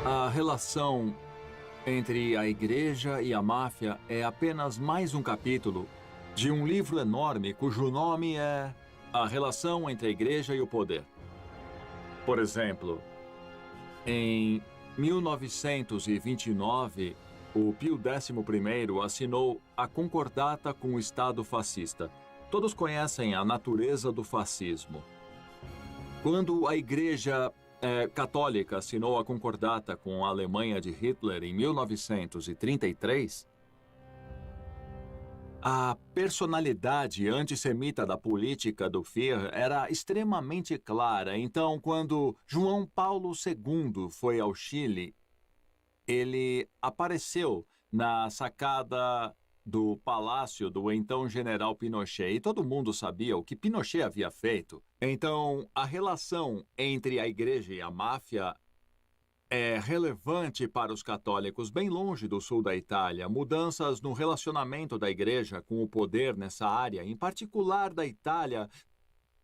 A relação entre a igreja e a máfia é apenas mais um capítulo de um livro enorme cujo nome é A Relação entre a Igreja e o Poder. Por exemplo, em 1929, o Pio XI assinou a concordata com o Estado fascista. Todos conhecem a natureza do fascismo. Quando a Igreja católica assinou a concordata com a Alemanha de Hitler em 1933, a personalidade antissemita da política do Führer era extremamente clara. Então, quando João Paulo II foi ao Chile, ele apareceu na sacada do palácio do então general Pinochet. E todo mundo sabia o que Pinochet havia feito. Então, a relação entre a igreja e a máfia é relevante para os católicos bem longe do sul da Itália. Mudanças no relacionamento da igreja com o poder nessa área, em particular da Itália,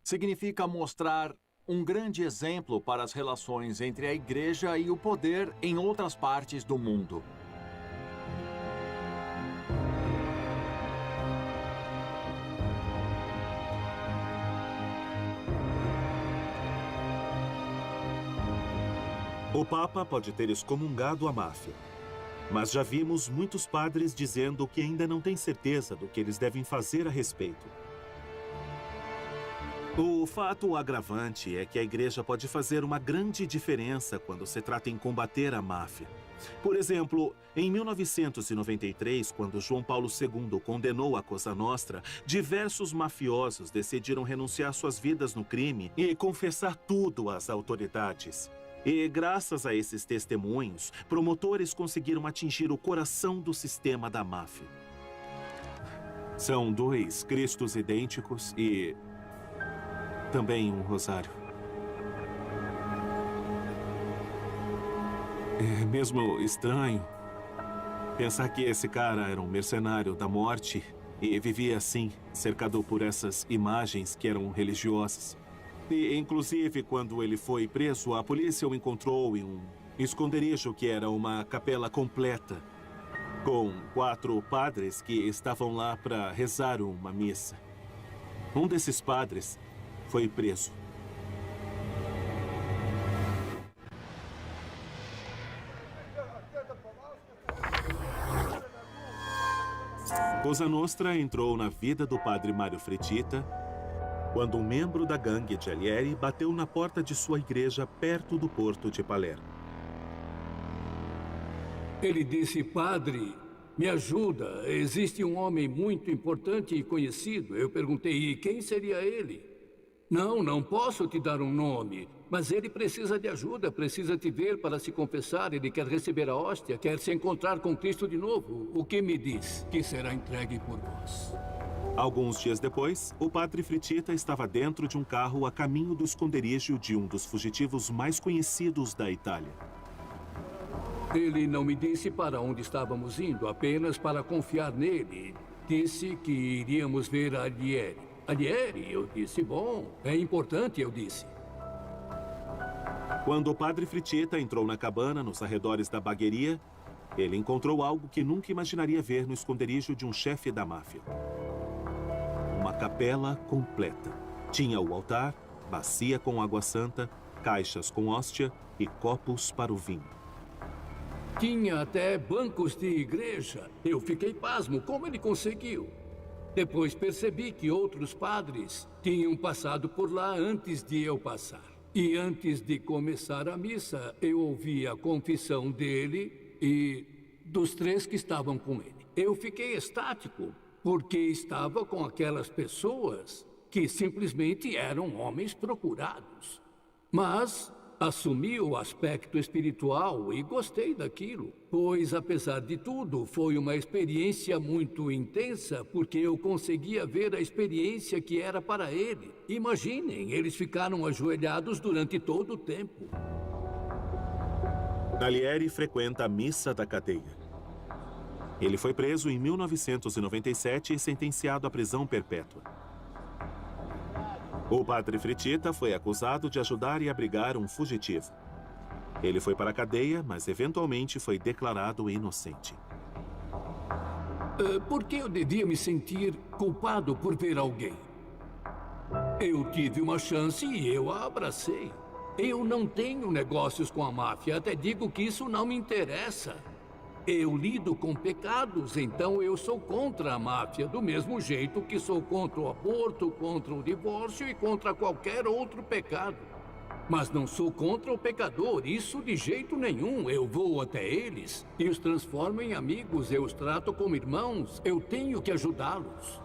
significa mostrar um grande exemplo para as relações entre a igreja e o poder em outras partes do mundo. O Papa pode ter excomungado a máfia, Mas já vimos muitos padres dizendo que ainda não têm certeza do que eles devem fazer a respeito. O fato agravante é que a igreja pode fazer uma grande diferença quando se trata em combater a máfia. Por exemplo, em 1993, quando João Paulo II condenou a Cosa Nostra, diversos mafiosos decidiram renunciar suas vidas no crime e confessar tudo às autoridades. E, graças a esses testemunhos, promotores conseguiram atingir o coração do sistema da máfia. São 2 cristos idênticos e também um rosário. É mesmo estranho pensar que esse cara era um mercenário da morte e vivia assim, cercado por essas imagens que eram religiosas. E, inclusive, quando ele foi preso, a polícia o encontrou em um esconderijo que era uma capela completa, com 4 padres que estavam lá para rezar uma missa. Um desses padres foi preso. Cosa Nostra entrou na vida do padre Mário Fritita quando um membro da gangue de Alighieri bateu na porta de sua igreja perto do porto de Palermo. Ele disse: padre, me ajuda, existe um homem muito importante e conhecido. Eu perguntei: e quem seria ele? Não posso te dar um nome, mas ele precisa de ajuda, precisa te ver para se confessar, ele quer receber a hóstia, quer se encontrar com Cristo de novo. O que me diz? Que será entregue por vós. Alguns dias depois, o padre Fritita estava dentro de um carro a caminho do esconderijo de um dos fugitivos mais conhecidos da Itália. Ele não me disse para onde estávamos indo, apenas para confiar nele. Disse que iríamos ver a Alighieri. Alighieri? Eu disse: bom, é importante, eu disse. Quando o padre Fritita entrou na cabana nos arredores da bagueria, ele encontrou algo que nunca imaginaria ver no esconderijo de um chefe da máfia. Uma capela completa. Tinha o altar, bacia com água santa, caixas com hóstia e copos para o vinho. Tinha até bancos de igreja. Eu fiquei pasmo. Como ele conseguiu? Depois percebi que outros padres tinham passado por lá antes de eu passar. E antes de começar a missa, eu ouvi a confissão dele e dos 3 que estavam com ele. Eu fiquei estático, porque estava com aquelas pessoas que simplesmente eram homens procurados. Mas assumi o aspecto espiritual e gostei daquilo, pois, apesar de tudo, foi uma experiência muito intensa, porque eu conseguia ver a experiência que era para ele. Imaginem, eles ficaram ajoelhados durante todo o tempo. Alighieri frequenta a missa da cadeia. Ele foi preso em 1997 e sentenciado à prisão perpétua. O padre Fritita foi acusado de ajudar e abrigar um fugitivo. Ele foi para a cadeia, mas eventualmente foi declarado inocente. Por que eu devia me sentir culpado por ver alguém? Eu tive uma chance e eu a abracei. Eu não tenho negócios com a máfia, até digo que isso não me interessa. Eu lido com pecados, então eu sou contra a máfia, do mesmo jeito que sou contra o aborto, contra o divórcio e contra qualquer outro pecado. Mas não sou contra o pecador, isso de jeito nenhum. Eu vou até eles e os transformo em amigos, eu os trato como irmãos, eu tenho que ajudá-los.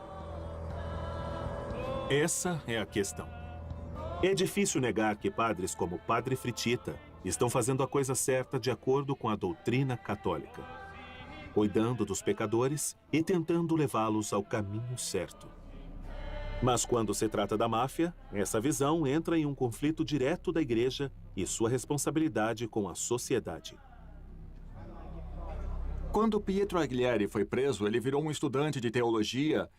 Essa é a questão. É difícil negar que padres como o padre Fritita estão fazendo a coisa certa de acordo com a doutrina católica, cuidando dos pecadores e tentando levá-los ao caminho certo. Mas quando se trata da máfia, essa visão entra em um conflito direto da igreja e sua responsabilidade com a sociedade. Quando Pietro Alighieri foi preso, ele virou um estudante de teologia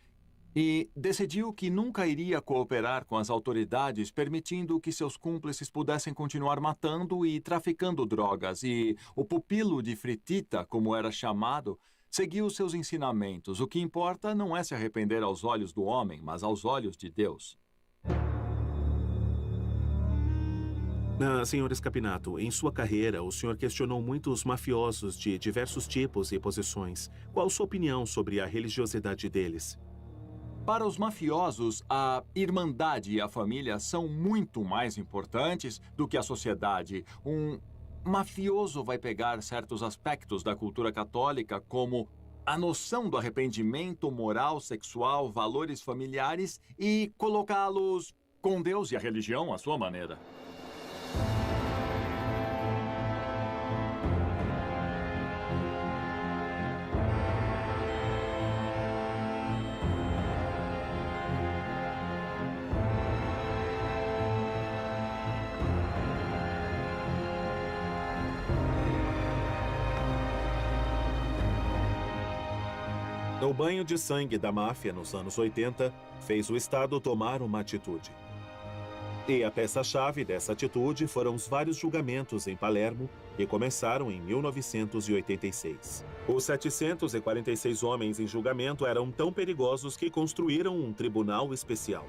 e decidiu que nunca iria cooperar com as autoridades, permitindo que seus cúmplices pudessem continuar matando e traficando drogas. E o pupilo de Fritita, como era chamado, seguiu seus ensinamentos. O que importa não é se arrepender aos olhos do homem, mas aos olhos de Deus. Senhor Escapinato, em sua carreira, o senhor questionou muitos mafiosos de diversos tipos e posições. Qual sua opinião sobre a religiosidade deles? Para os mafiosos, a irmandade e a família são muito mais importantes do que a sociedade. Um mafioso vai pegar certos aspectos da cultura católica, como a noção do arrependimento moral, sexual, valores familiares, e colocá-los com Deus e a religião à sua maneira. O banho de sangue da máfia nos anos 80 fez o Estado tomar uma atitude. E a peça-chave dessa atitude foram os vários julgamentos em Palermo, que começaram em 1986. Os 746 homens em julgamento eram tão perigosos que construíram um tribunal especial.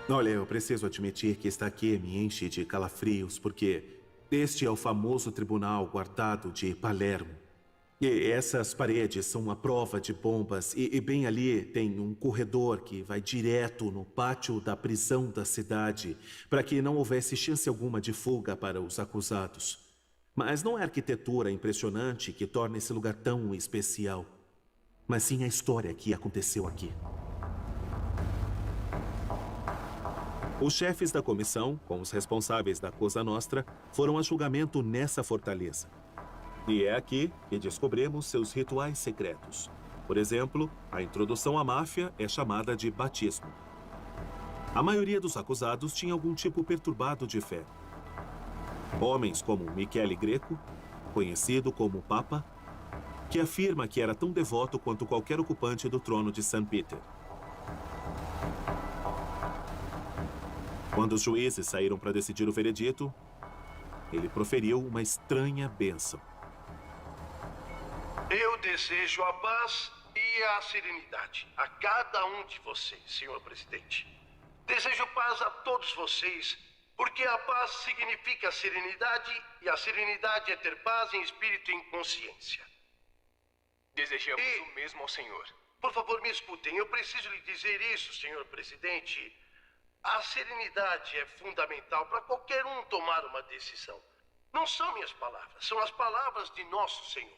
Olha, eu preciso admitir que estar aqui me enche de calafrios, porque este é o famoso tribunal guardado de Palermo. E essas paredes são uma prova de bombas e bem ali tem um corredor que vai direto no pátio da prisão da cidade para que não houvesse chance alguma de fuga para os acusados. Mas não é a arquitetura impressionante que torna esse lugar tão especial, mas sim a história que aconteceu aqui. Os chefes da comissão, com os responsáveis da Cosa Nostra, foram a julgamento nessa fortaleza. E é aqui que descobrimos seus rituais secretos. Por exemplo, a introdução à máfia é chamada de batismo. A maioria dos acusados tinha algum tipo perturbado de fé. Homens como Michele Greco, conhecido como Papa, que afirma que era tão devoto quanto qualquer ocupante do trono de St. Peter. Quando os juízes saíram para decidir o veredito, ele proferiu uma estranha bênção. Eu desejo a paz e a serenidade a cada um de vocês, senhor presidente. Desejo paz a todos vocês, porque a paz significa serenidade e a serenidade é ter paz em espírito e em consciência. Desejamos o mesmo ao senhor. Por favor, me escutem. Eu preciso lhe dizer isso, senhor presidente. A serenidade é fundamental para qualquer um tomar uma decisão. Não são minhas palavras, são as palavras de nosso Senhor.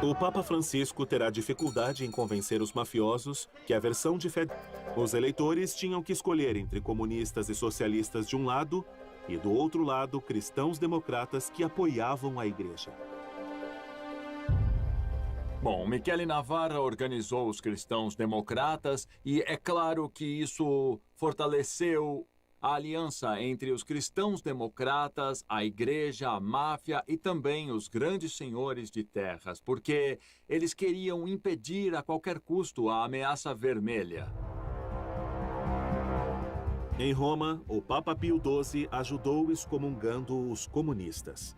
O Papa Francisco terá dificuldade em convencer os mafiosos que a versão de fé... Os eleitores tinham que escolher entre comunistas e socialistas de um lado e, do outro lado, cristãos democratas que apoiavam a igreja. Bom, Michele Navarra organizou os cristãos democratas e é claro que isso fortaleceu a aliança entre os cristãos democratas, a igreja, a máfia e também os grandes senhores de terras, porque eles queriam impedir a qualquer custo a ameaça vermelha. Em Roma, o Papa Pio XII ajudou excomungando os comunistas.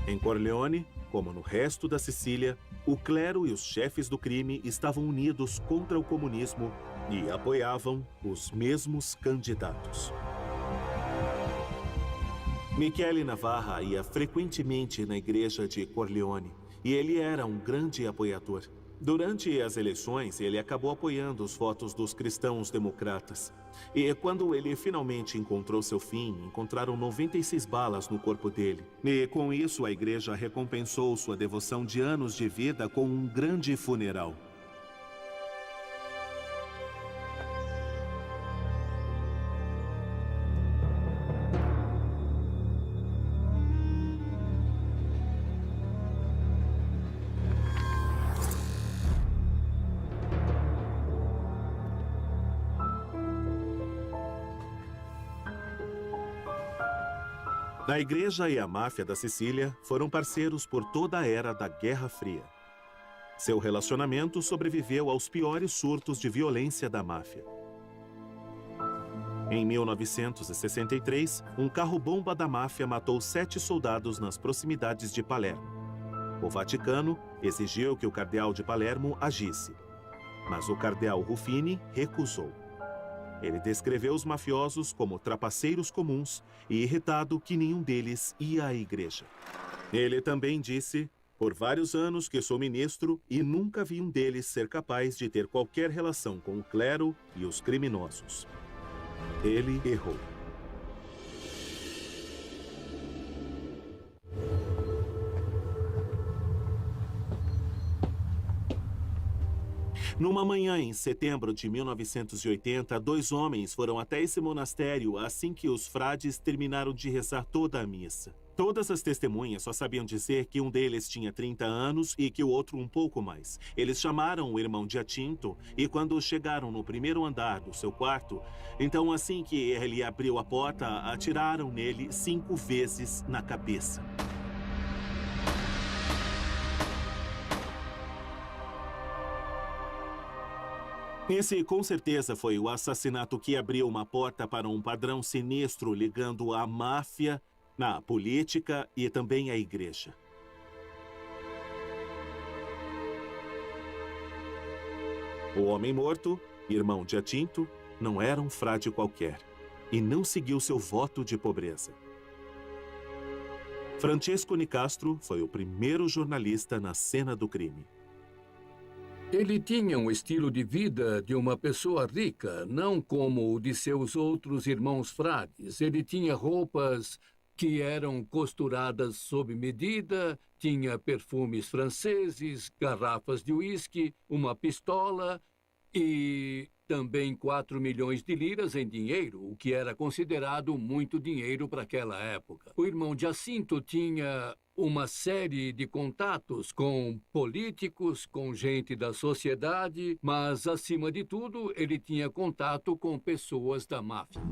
Em Corleone, como no resto da Sicília, o clero e os chefes do crime estavam unidos contra o comunismo e apoiavam os mesmos candidatos. Michele Navarra ia frequentemente na igreja de Corleone e ele era um grande apoiador. Durante as eleições, ele acabou apoiando os votos dos cristãos democratas. E quando ele finalmente encontrou seu fim, encontraram 96 balas no corpo dele. E com isso, a igreja recompensou sua devoção de anos de vida com um grande funeral. A igreja e a máfia da Sicília foram parceiros por toda a era da Guerra Fria. Seu relacionamento sobreviveu aos piores surtos de violência da máfia. Em 1963, um carro-bomba da máfia matou 7 soldados nas proximidades de Palermo. O Vaticano exigiu que o cardeal de Palermo agisse, mas o cardeal Ruffini recusou. Ele descreveu os mafiosos como trapaceiros comuns e irritado que nenhum deles ia à igreja. Ele também disse: por vários anos que sou ministro e nunca vi um deles ser capaz de ter qualquer relação com o clero e os criminosos. Ele errou. Numa manhã em setembro de 1980, 2 homens foram até esse monastério assim que os frades terminaram de rezar toda a missa. Todas as testemunhas só sabiam dizer que um deles tinha 30 anos e que o outro um pouco mais. Eles chamaram o irmão Giacinto e quando chegaram no primeiro andar do seu quarto, então assim que ele abriu a porta, atiraram nele 5 vezes na cabeça. Esse, com certeza, foi o assassinato que abriu uma porta para um padrão sinistro ligando a máfia, na política e também à igreja. O homem morto, irmão Giacinto, não era um frade qualquer e não seguiu seu voto de pobreza. Francesco Nicastro foi o primeiro jornalista na cena do crime. Ele tinha um estilo de vida de uma pessoa rica, não como o de seus outros irmãos frades. Ele tinha roupas que eram costuradas sob medida, tinha perfumes franceses, garrafas de uísque, uma pistola e também 4 milhões de liras em dinheiro, o que era considerado muito dinheiro para aquela época. O irmão Giacinto tinha uma série de contatos com políticos, com gente da sociedade, mas, acima de tudo, ele tinha contato com pessoas da máfia.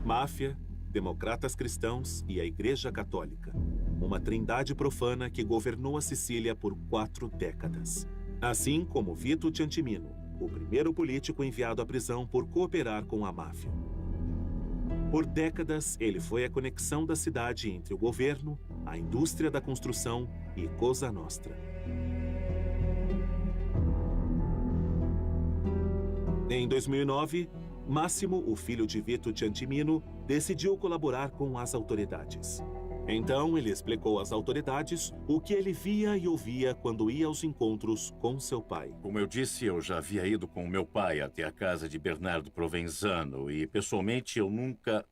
Máfia, democratas cristãos e a Igreja Católica. Uma trindade profana que governou a Sicília por 4 décadas. Assim como Vito Ciantimino, o primeiro político enviado à prisão por cooperar com a máfia. Por décadas, ele foi a conexão da cidade entre o governo, a indústria da construção e Cosa Nostra. Em 2009, Massimo, o filho de Vito Ciantimino, decidiu colaborar com as autoridades. Então, ele explicou às autoridades o que ele via e ouvia quando ia aos encontros com seu pai. Como eu disse, eu já havia ido com meu pai até a casa de Bernardo Provenzano e, pessoalmente, eu nunca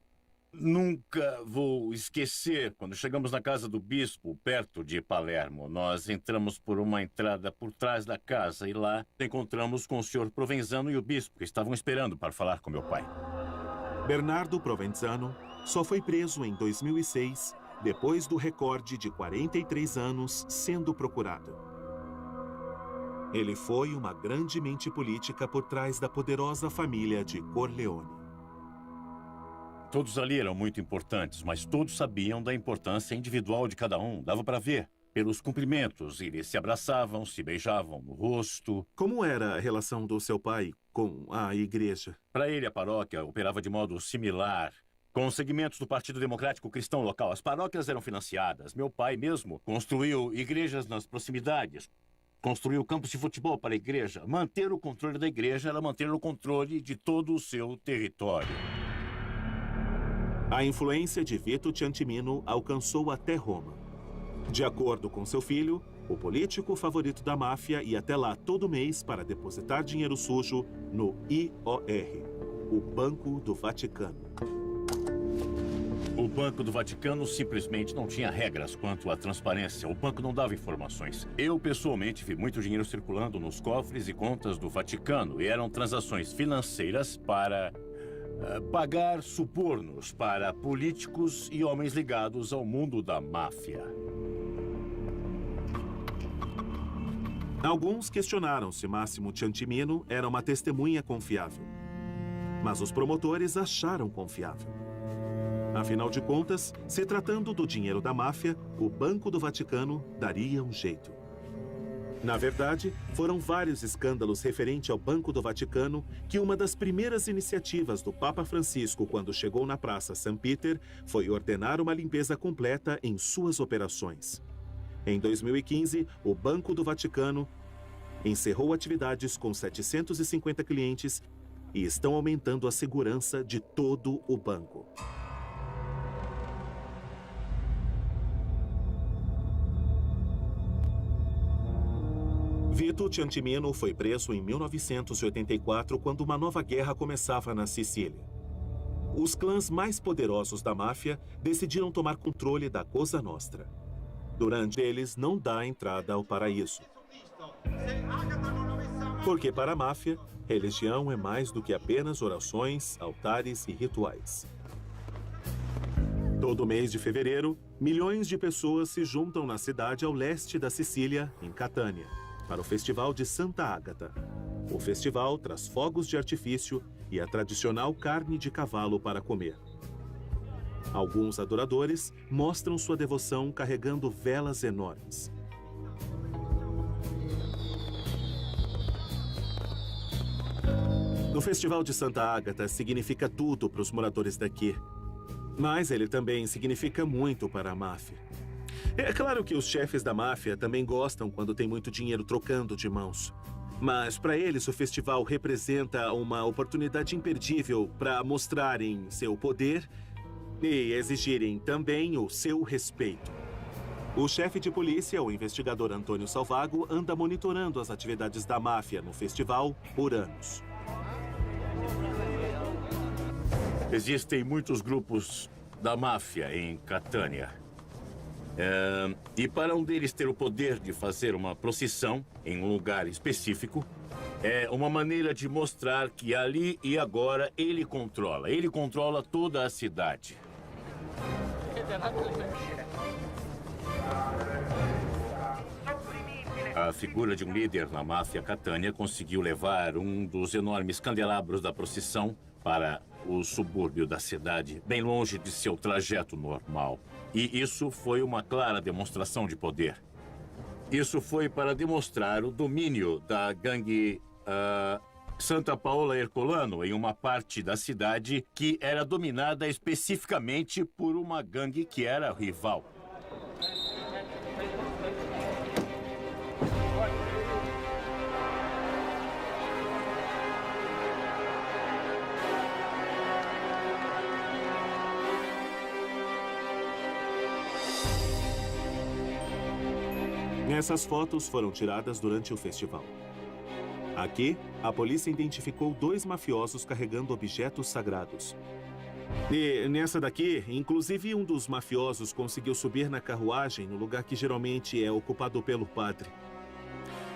vou esquecer. Quando chegamos na casa do bispo, perto de Palermo, nós entramos por uma entrada por trás da casa e lá encontramos com o senhor Provenzano e o bispo, que estavam esperando para falar com meu pai. Bernardo Provenzano só foi preso em 2006, depois do recorde de 43 anos sendo procurado. Ele foi uma grande mente política por trás da poderosa família de Corleone. Todos ali eram muito importantes, mas todos sabiam da importância individual de cada um. Dava para ver pelos cumprimentos. Eles se abraçavam, se beijavam no rosto. Como era a relação do seu pai com a igreja? Para ele, a paróquia operava de modo similar com os segmentos do Partido Democrático Cristão local. As paróquias eram financiadas. Meu pai mesmo construiu igrejas nas proximidades. Construiu campos de futebol para a igreja. Manter o controle da igreja era manter o controle de todo o seu território. A influência de Vito Ciantimino alcançou até Roma. De acordo com seu filho, o político favorito da máfia ia até lá todo mês para depositar dinheiro sujo no IOR, o Banco do Vaticano. O Banco do Vaticano simplesmente não tinha regras quanto à transparência. O banco não dava informações. Eu, pessoalmente, vi muito dinheiro circulando nos cofres e contas do Vaticano e eram transações financeiras para pagar subornos para políticos e homens ligados ao mundo da máfia. Alguns questionaram se Massimo Ciantimino era uma testemunha confiável. Mas os promotores acharam confiável. Afinal de contas, se tratando do dinheiro da máfia, o Banco do Vaticano daria um jeito. Na verdade, foram vários escândalos referente ao Banco do Vaticano que uma das primeiras iniciativas do Papa Francisco quando chegou na Praça St. Peter foi ordenar uma limpeza completa em suas operações. Em 2015, o Banco do Vaticano encerrou atividades com 750 clientes e estão aumentando a segurança de todo o banco. Vito Ciantimino foi preso em 1984 quando uma nova guerra começava na Sicília. Os clãs mais poderosos da máfia decidiram tomar controle da Cosa Nostra. Durante eles não dá entrada ao paraíso. Porque para a máfia, religião é mais do que apenas orações, altares e rituais. Todo mês de fevereiro, milhões de pessoas se juntam na cidade ao leste da Sicília, em Catânia, para o Festival de Santa Ágata. O festival traz fogos de artifício e a tradicional carne de cavalo para comer. Alguns adoradores mostram sua devoção carregando velas enormes. O Festival de Santa Ágata significa tudo para os moradores daqui. Mas ele também significa muito para a máfia. É claro que os chefes da máfia também gostam quando tem muito dinheiro trocando de mãos. Mas para eles o festival representa uma oportunidade imperdível para mostrarem seu poder e exigirem também o seu respeito. O chefe de polícia, o investigador Antônio Salvago, anda monitorando as atividades da máfia no festival por anos. Existem muitos grupos da máfia em Catânia. E para um deles ter o poder de fazer uma procissão em um lugar específico, é uma maneira de mostrar que ali e agora ele controla toda a cidade. A figura de um líder na máfia Catânia conseguiu levar um dos enormes candelabros da procissão para o subúrbio da cidade, bem longe de seu trajeto normal. E isso foi uma clara demonstração de poder. Isso foi para demonstrar o domínio da gangue Santa Paola Ercolano em uma parte da cidade que era dominada especificamente por uma gangue que era rival. Essas fotos foram tiradas durante o festival. Aqui, a polícia identificou 2 mafiosos carregando objetos sagrados. E nessa daqui, inclusive um dos mafiosos conseguiu subir na carruagem no lugar que geralmente é ocupado pelo padre.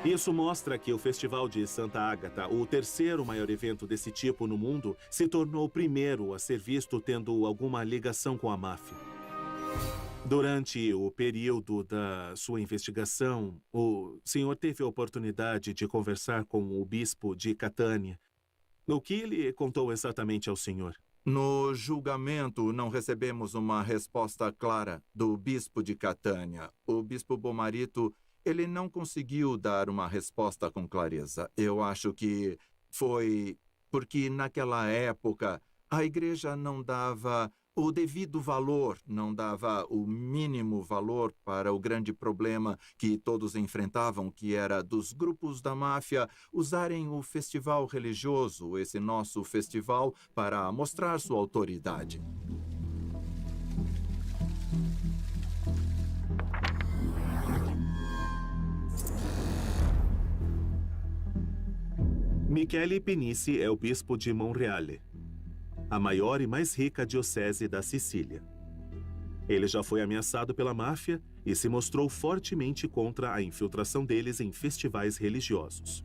Isso mostra que o Festival de Santa Ágata, o terceiro maior evento desse tipo no mundo, se tornou o primeiro a ser visto tendo alguma ligação com a máfia. Durante o período da sua investigação, o senhor teve a oportunidade de conversar com o bispo de Catânia. O que ele contou exatamente ao senhor? No julgamento, não recebemos uma resposta clara do bispo de Catânia. O bispo Bomarito, ele não conseguiu dar uma resposta com clareza. Eu acho que foi porque naquela época a igreja não dava o devido valor, não dava o mínimo valor para o grande problema que todos enfrentavam, que era dos grupos da máfia usarem o festival religioso, esse nosso festival, para mostrar sua autoridade. Michele Penici é o bispo de Monreale, a maior e mais rica diocese da Sicília. Ele já foi ameaçado pela máfia e se mostrou fortemente contra a infiltração deles em festivais religiosos.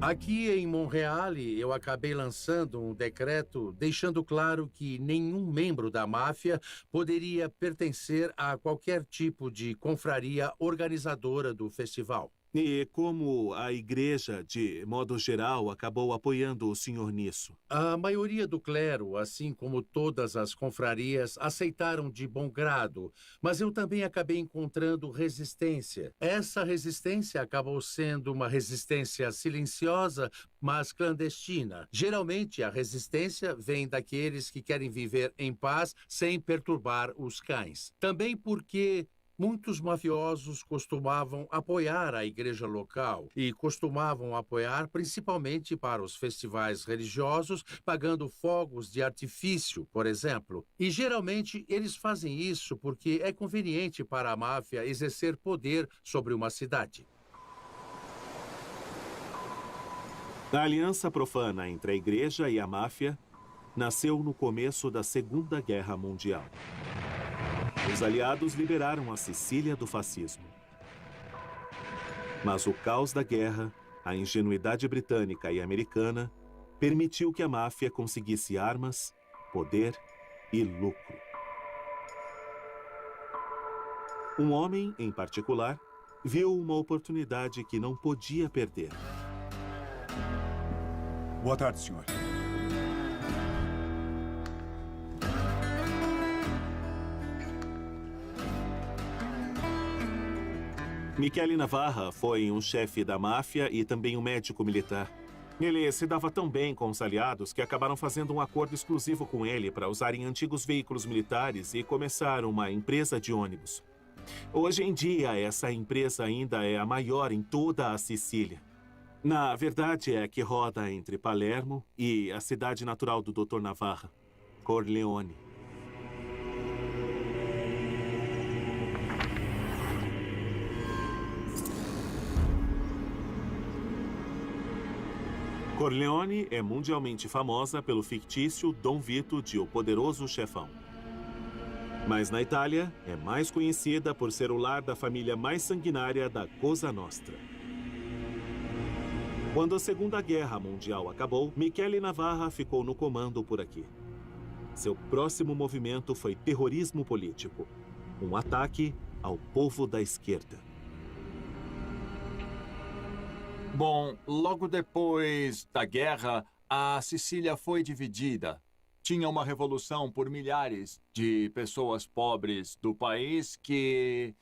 Aqui em Monreale, eu acabei lançando um decreto deixando claro que nenhum membro da máfia poderia pertencer a qualquer tipo de confraria organizadora do festival. E como a igreja, de modo geral, acabou apoiando o senhor nisso? A maioria do clero, assim como todas as confrarias, aceitaram de bom grado, mas eu também acabei encontrando resistência. Essa resistência acabou sendo uma resistência silenciosa, mas clandestina. Geralmente, a resistência vem daqueles que querem viver em paz sem perturbar os cães. Também porque muitos mafiosos costumavam apoiar a igreja local e costumavam apoiar principalmente para os festivais religiosos, pagando fogos de artifício, por exemplo. E geralmente eles fazem isso porque é conveniente para a máfia exercer poder sobre uma cidade. A aliança profana entre a igreja e a máfia nasceu no começo da Segunda Guerra Mundial. Os aliados liberaram a Sicília do fascismo. Mas o caos da guerra, a ingenuidade britânica e americana, permitiu que a máfia conseguisse armas, poder e lucro. Um homem, em particular, viu uma oportunidade que não podia perder. Boa tarde, senhor. Michele Navarra foi um chefe da máfia e também um médico militar. Ele se dava tão bem com os aliados que acabaram fazendo um acordo exclusivo com ele para usarem antigos veículos militares e começar uma empresa de ônibus. Hoje em dia, essa empresa ainda é a maior em toda a Sicília. Na verdade, é que roda entre Palermo e a cidade natural do Dr. Navarra, Corleone. Corleone é mundialmente famosa pelo fictício Dom Vito de O Poderoso Chefão. Mas na Itália, é mais conhecida por ser o lar da família mais sanguinária da Cosa Nostra. Quando a Segunda Guerra Mundial acabou, Michele Navarra ficou no comando por aqui. Seu próximo movimento foi terrorismo político, um ataque ao povo da esquerda. Bom, logo depois da guerra, a Sicília foi dividida. Tinha uma revolução por milhares de pessoas pobres do país que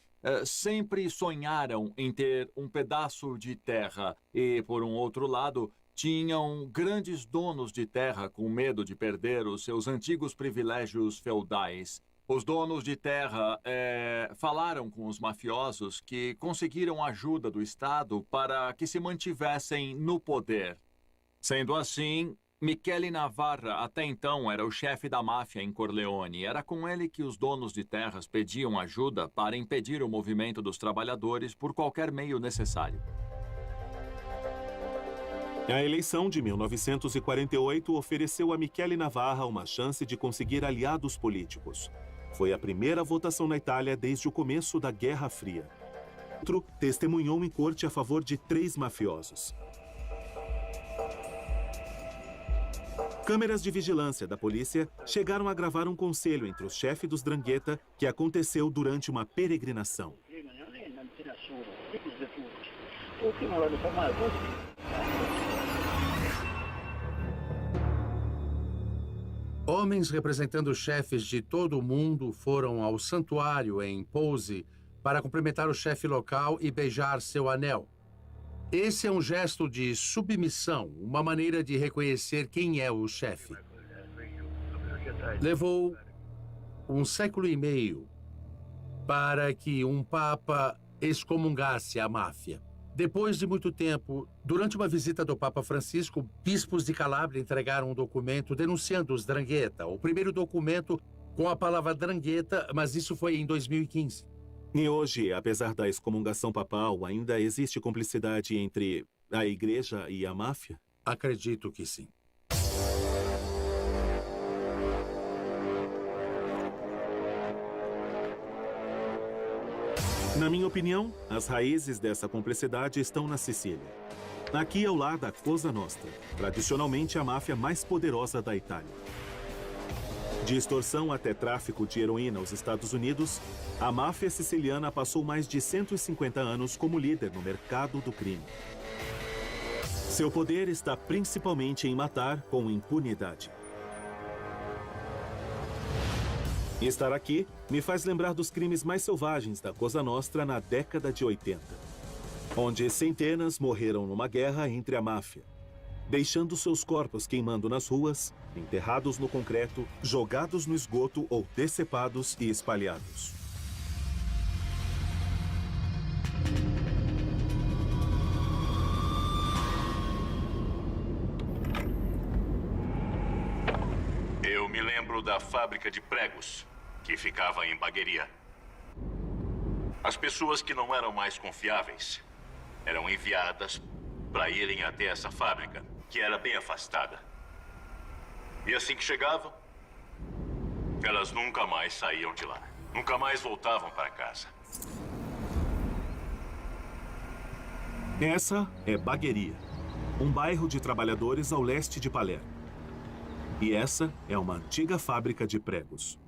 sempre sonharam em ter um pedaço de terra. E, por um outro lado, tinham grandes donos de terra com medo de perder os seus antigos privilégios feudais. Os donos de terra falaram com os mafiosos que conseguiram ajuda do Estado para que se mantivessem no poder. Sendo assim, Michele Navarra até então era o chefe da máfia em Corleone. Era com ele que os donos de terras pediam ajuda para impedir o movimento dos trabalhadores por qualquer meio necessário. A eleição de 1948 ofereceu a Michele Navarra uma chance de conseguir aliados políticos. Foi a primeira votação na Itália desde o começo da Guerra Fria. Outro testemunhou em corte a favor de 3 mafiosos. Câmeras de vigilância da polícia chegaram a gravar um conselho entre os chefes dos 'Ndrangheta que aconteceu durante uma peregrinação. Homens representando chefes de todo o mundo foram ao santuário em Pose para cumprimentar o chefe local e beijar seu anel. Esse é um gesto de submissão, uma maneira de reconhecer quem é o chefe. Levou 1 século e meio para que um papa excomungasse a máfia. Depois de muito tempo, durante uma visita do Papa Francisco, bispos de Calábria entregaram um documento denunciando os 'Ndrangheta, o primeiro documento com a palavra 'Ndrangheta, mas isso foi em 2015. E hoje, apesar da excomungação papal, ainda existe cumplicidade entre a igreja e a máfia? Acredito que sim. Na minha opinião, as raízes dessa cumplicidade estão na Sicília. Aqui é o lar da Cosa Nostra, tradicionalmente a máfia mais poderosa da Itália. De extorsão até tráfico de heroína aos Estados Unidos, a máfia siciliana passou mais de 150 anos como líder no mercado do crime. Seu poder está principalmente em matar com impunidade. Estar aqui me faz lembrar dos crimes mais selvagens da Cosa Nostra na década de 80, onde centenas morreram numa guerra entre a máfia, deixando seus corpos queimando nas ruas, enterrados no concreto, jogados no esgoto ou decepados e espalhados. Eu me lembro da fábrica de pregos, que ficava em Bagheria. As pessoas que não eram mais confiáveis eram enviadas para irem até essa fábrica, que era bem afastada. E assim que chegavam, elas nunca mais saíam de lá. Nunca mais voltavam para casa. Essa é Bagheria, um bairro de trabalhadores ao leste de Palermo. E essa é uma antiga fábrica de pregos.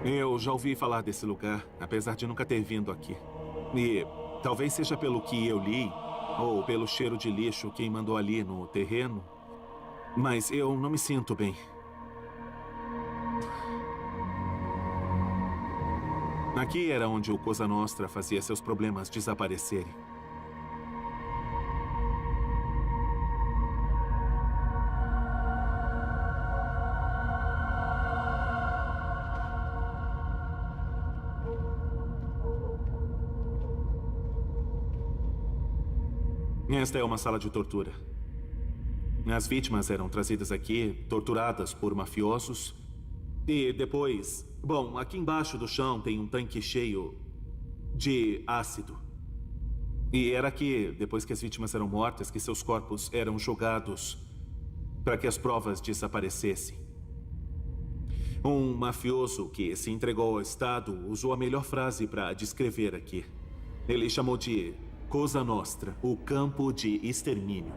Eu já ouvi falar desse lugar, apesar de nunca ter vindo aqui. E talvez seja pelo que eu li, ou pelo cheiro de lixo queimando ali no terreno, mas eu não me sinto bem. Aqui era onde o Cosa Nostra fazia seus problemas desaparecerem. Esta é uma sala de tortura. As vítimas eram trazidas aqui, torturadas por mafiosos. E depois... Bom, aqui embaixo do chão tem um tanque cheio de ácido. E era aqui, depois que as vítimas eram mortas, que seus corpos eram jogados para que as provas desaparecessem. Um mafioso que se entregou ao Estado usou a melhor frase para descrever aqui. Ele chamou de Cosa Nostra, o campo de extermínio.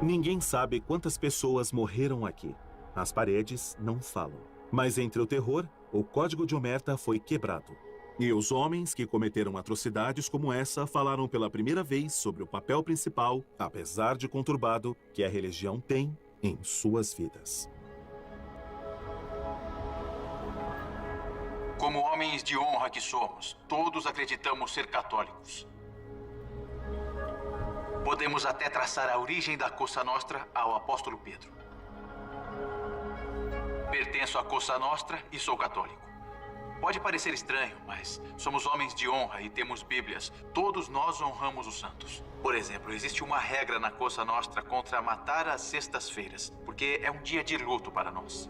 Ninguém sabe quantas pessoas morreram aqui. As paredes não falam. Mas entre o terror, o código de omerta foi quebrado. E os homens que cometeram atrocidades como essa falaram pela primeira vez sobre o papel principal, apesar de conturbado, que a religião tem em suas vidas. Como homens de honra que somos, todos acreditamos ser católicos. Podemos até traçar a origem da Cosa Nostra ao apóstolo Pedro. Pertenço à Cosa Nostra e sou católico. Pode parecer estranho, mas somos homens de honra e temos Bíblias. Todos nós honramos os santos. Por exemplo, existe uma regra na Cosa Nostra contra matar às sextas-feiras, porque é um dia de luto para nós.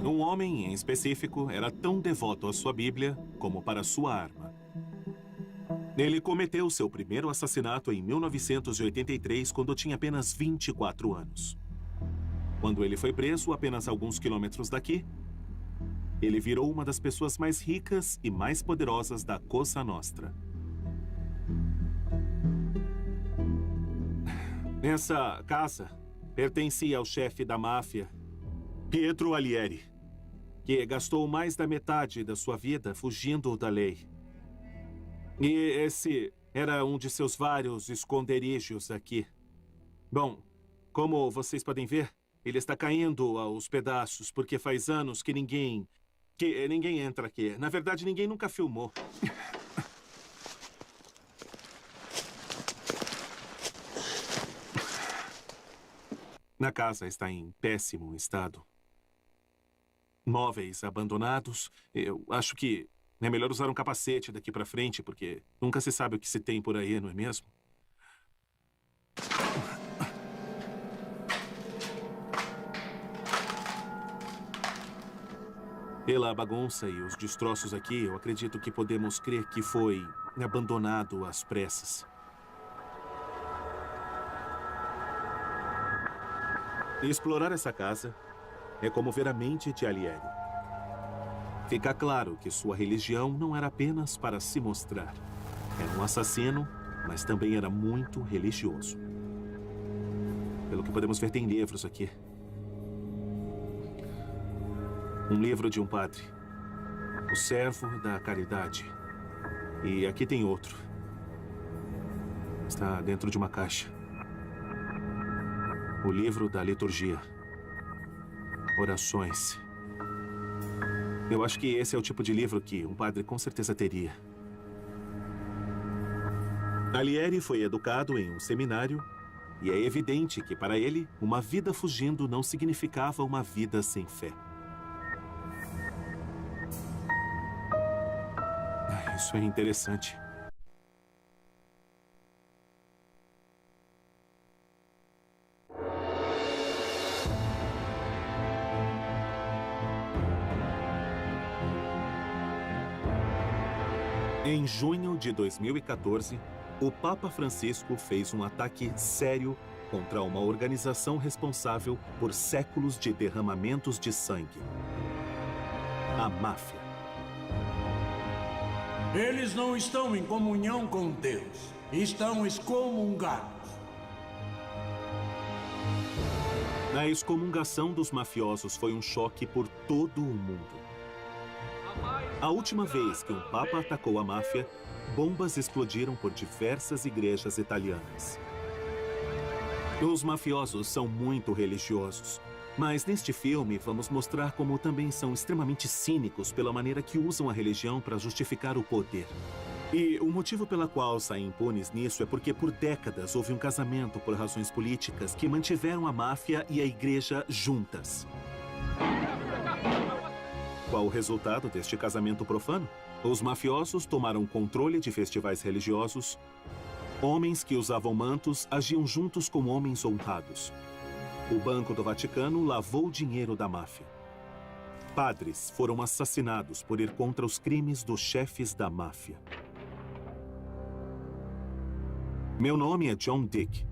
Um homem, em específico, era tão devoto à sua Bíblia como para sua arma. Ele cometeu seu primeiro assassinato em 1983, quando tinha apenas 24 anos. Quando ele foi preso, apenas alguns quilômetros daqui, ele virou uma das pessoas mais ricas e mais poderosas da Cosa Nostra. Essa casa pertencia ao chefe da máfia, Pietro Alieri, que gastou mais da metade da sua vida fugindo da lei. E esse era um de seus vários esconderijos aqui. Bom, como vocês podem ver, ele está caindo aos pedaços, porque faz anos que ninguém entra aqui. Na verdade, ninguém nunca filmou. A casa está em péssimo estado. Móveis abandonados. Eu acho que é melhor usar um capacete daqui para frente, porque nunca se sabe o que se tem por aí, não é mesmo? Pela bagunça e os destroços aqui, eu acredito que podemos crer que foi abandonado às pressas. Explorar essa casa é como ver a mente de Alieri. Fica claro que sua religião não era apenas para se mostrar. Era um assassino, mas também era muito religioso. Pelo que podemos ver, tem livros aqui. Um livro de um padre. O Servo da Caridade. E aqui tem outro. Está dentro de uma caixa. O livro da liturgia. Orações. Eu acho que esse é o tipo de livro que um padre com certeza teria. Alieri foi educado em um seminário e é evidente que, para ele, uma vida fugindo não significava uma vida sem fé. Isso é interessante. Em junho de 2014, o Papa Francisco fez um ataque sério contra uma organização responsável por séculos de derramamentos de sangue. A máfia. Eles não estão em comunhão com Deus. Estão excomungados. A excomungação dos mafiosos foi um choque por todo o mundo. A última vez que um papa atacou a máfia, bombas explodiram por diversas igrejas italianas. Os mafiosos são muito religiosos, mas neste filme vamos mostrar como também são extremamente cínicos pela maneira que usam a religião para justificar o poder. E o motivo pela qual saem impunes nisso é porque por décadas houve um casamento por razões políticas que mantiveram a máfia e a igreja juntas. Qual o resultado deste casamento profano? Os mafiosos tomaram controle de festivais religiosos. Homens que usavam mantos agiam juntos como homens honrados. O Banco do Vaticano lavou o dinheiro da máfia. Padres foram assassinados por ir contra os crimes dos chefes da máfia. Meu nome é John Dick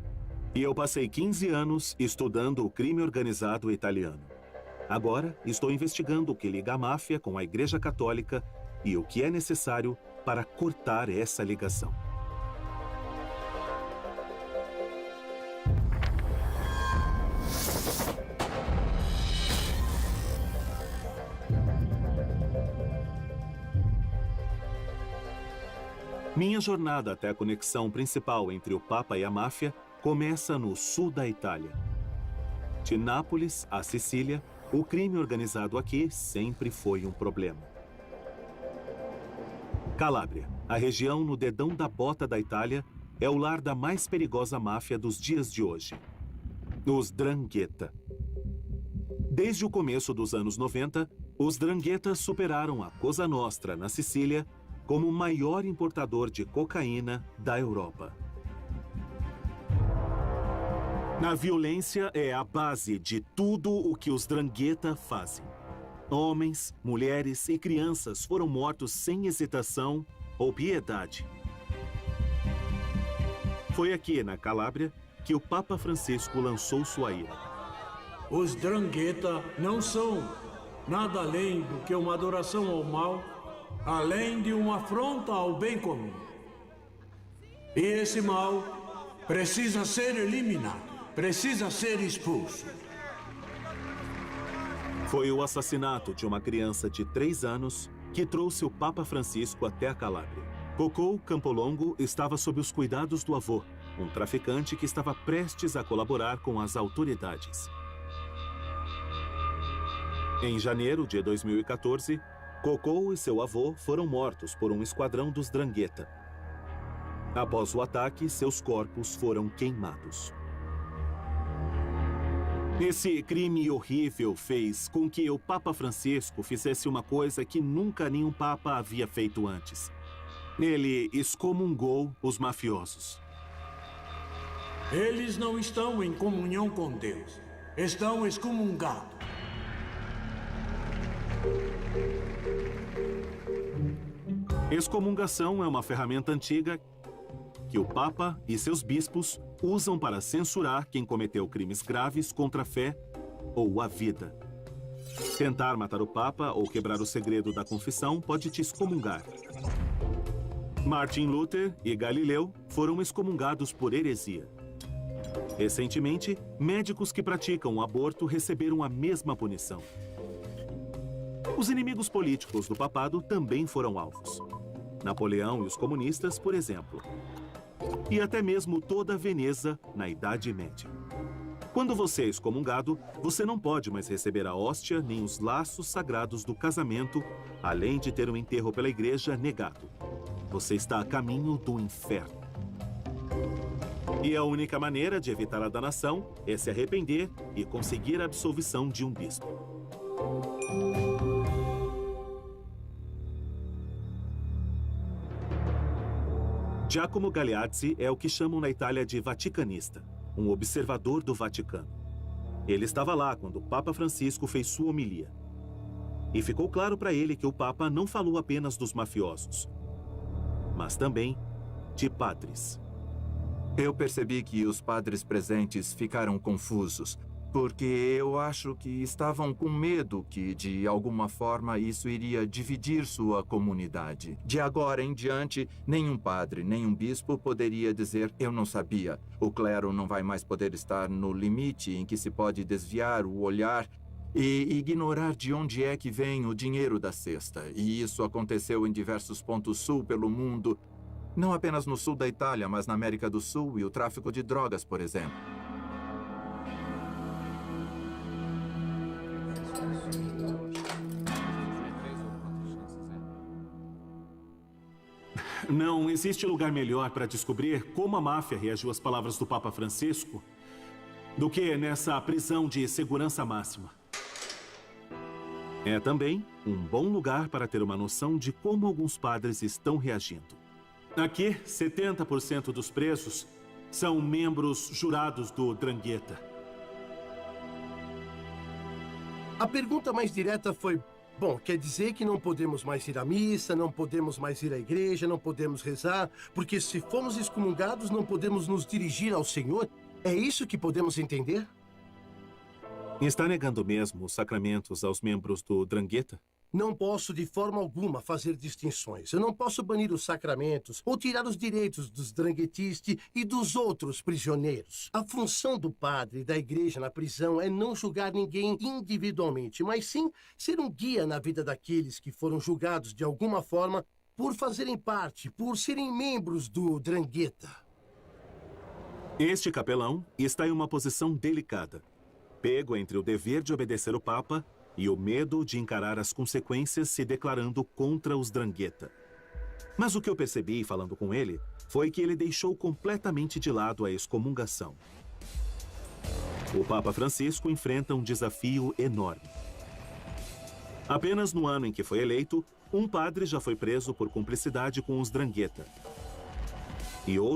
e eu passei 15 anos estudando o crime organizado italiano. Agora, estou investigando o que liga a máfia com a Igreja Católica e o que é necessário para cortar essa ligação. Minha jornada até a conexão principal entre o Papa e a máfia começa no sul da Itália. De Nápoles a Sicília, o crime organizado aqui sempre foi um problema. Calábria, a região no dedão da bota da Itália, é o lar da mais perigosa máfia dos dias de hoje. Os 'Ndrangheta. Desde o começo dos anos 90, os 'Ndrangheta superaram a Cosa Nostra, na Sicília, como o maior importador de cocaína da Europa. A violência é a base de tudo o que os 'Ndrangheta fazem. Homens, mulheres e crianças foram mortos sem hesitação ou piedade. Foi aqui, na Calábria, que o Papa Francisco lançou sua ira. Os 'Ndrangheta não são nada além do que uma adoração ao mal, além de uma afronta ao bem comum. E esse mal precisa ser eliminado, precisa ser expulso. Foi o assassinato de uma criança de 3 anos que trouxe o Papa Francisco até a Calábria. Cocou Campolongo estava sob os cuidados do avô, um traficante que estava prestes a colaborar com as autoridades. Em janeiro de 2014, Cocou e seu avô foram mortos por um esquadrão dos 'Ndrangheta. Após o ataque, seus corpos foram queimados. Esse crime horrível fez com que o Papa Francisco fizesse uma coisa que nunca nenhum Papa havia feito antes. Ele excomungou os mafiosos. Eles não estão em comunhão com Deus. Estão excomungados. Excomungação é uma ferramenta antiga que o Papa e seus bispos usam para censurar quem cometeu crimes graves contra a fé ou a vida. Tentar matar o Papa ou quebrar o segredo da confissão pode te excomungar. Martin Luther e Galileu foram excomungados por heresia. Recentemente, médicos que praticam o aborto receberam a mesma punição. Os inimigos políticos do papado também foram alvos. Napoleão e os comunistas, por exemplo. E até mesmo toda a Veneza na Idade Média. Quando você é excomungado, você não pode mais receber a hóstia nem os laços sagrados do casamento, além de ter um enterro pela igreja negado. Você está a caminho do inferno. E a única maneira de evitar a danação é se arrepender e conseguir a absolvição de um bispo. Giacomo Galeazzi é o que chamam na Itália de vaticanista, um observador do Vaticano. Ele estava lá quando o Papa Francisco fez sua homilia. E ficou claro para ele que o Papa não falou apenas dos mafiosos, mas também de padres. Eu percebi que os padres presentes ficaram confusos, porque eu acho que estavam com medo que, de alguma forma, isso iria dividir sua comunidade. De agora em diante, nenhum padre, nenhum bispo poderia dizer "eu não sabia". O clero não vai mais poder estar no limite em que se pode desviar o olhar e ignorar de onde é que vem o dinheiro da cesta. E isso aconteceu em diversos pontos sul pelo mundo, não apenas no sul da Itália, mas na América do Sul e o tráfico de drogas, por exemplo. Não existe lugar melhor para descobrir como a máfia reagiu às palavras do Papa Francisco do que nessa prisão de segurança máxima. É também um bom lugar para ter uma noção de como alguns padres estão reagindo. Aqui, 70% dos presos são membros jurados do 'Ndrangheta. A pergunta mais direta foi: bom, quer dizer que não podemos mais ir à missa, não podemos mais ir à igreja, não podemos rezar, porque se formos excomungados não podemos nos dirigir ao Senhor? É isso que podemos entender? Está negando mesmo os sacramentos aos membros do 'Ndrangheta? Não posso de forma alguma fazer distinções. Eu não posso banir os sacramentos ou tirar os direitos dos dranghetisti e dos outros prisioneiros. A função do padre e da igreja na prisão é não julgar ninguém individualmente, mas sim ser um guia na vida daqueles que foram julgados de alguma forma por fazerem parte, por serem membros do 'Ndrangheta. Este capelão está em uma posição delicada, pego entre o dever de obedecer o Papa e o medo de encarar as consequências se declarando contra os 'Ndrangheta. Mas o que eu percebi falando com ele foi que ele deixou completamente de lado a excomungação. O Papa Francisco enfrenta um desafio enorme. Apenas no ano em que foi eleito, um padre já foi preso por cumplicidade com os 'Ndrangheta. E outro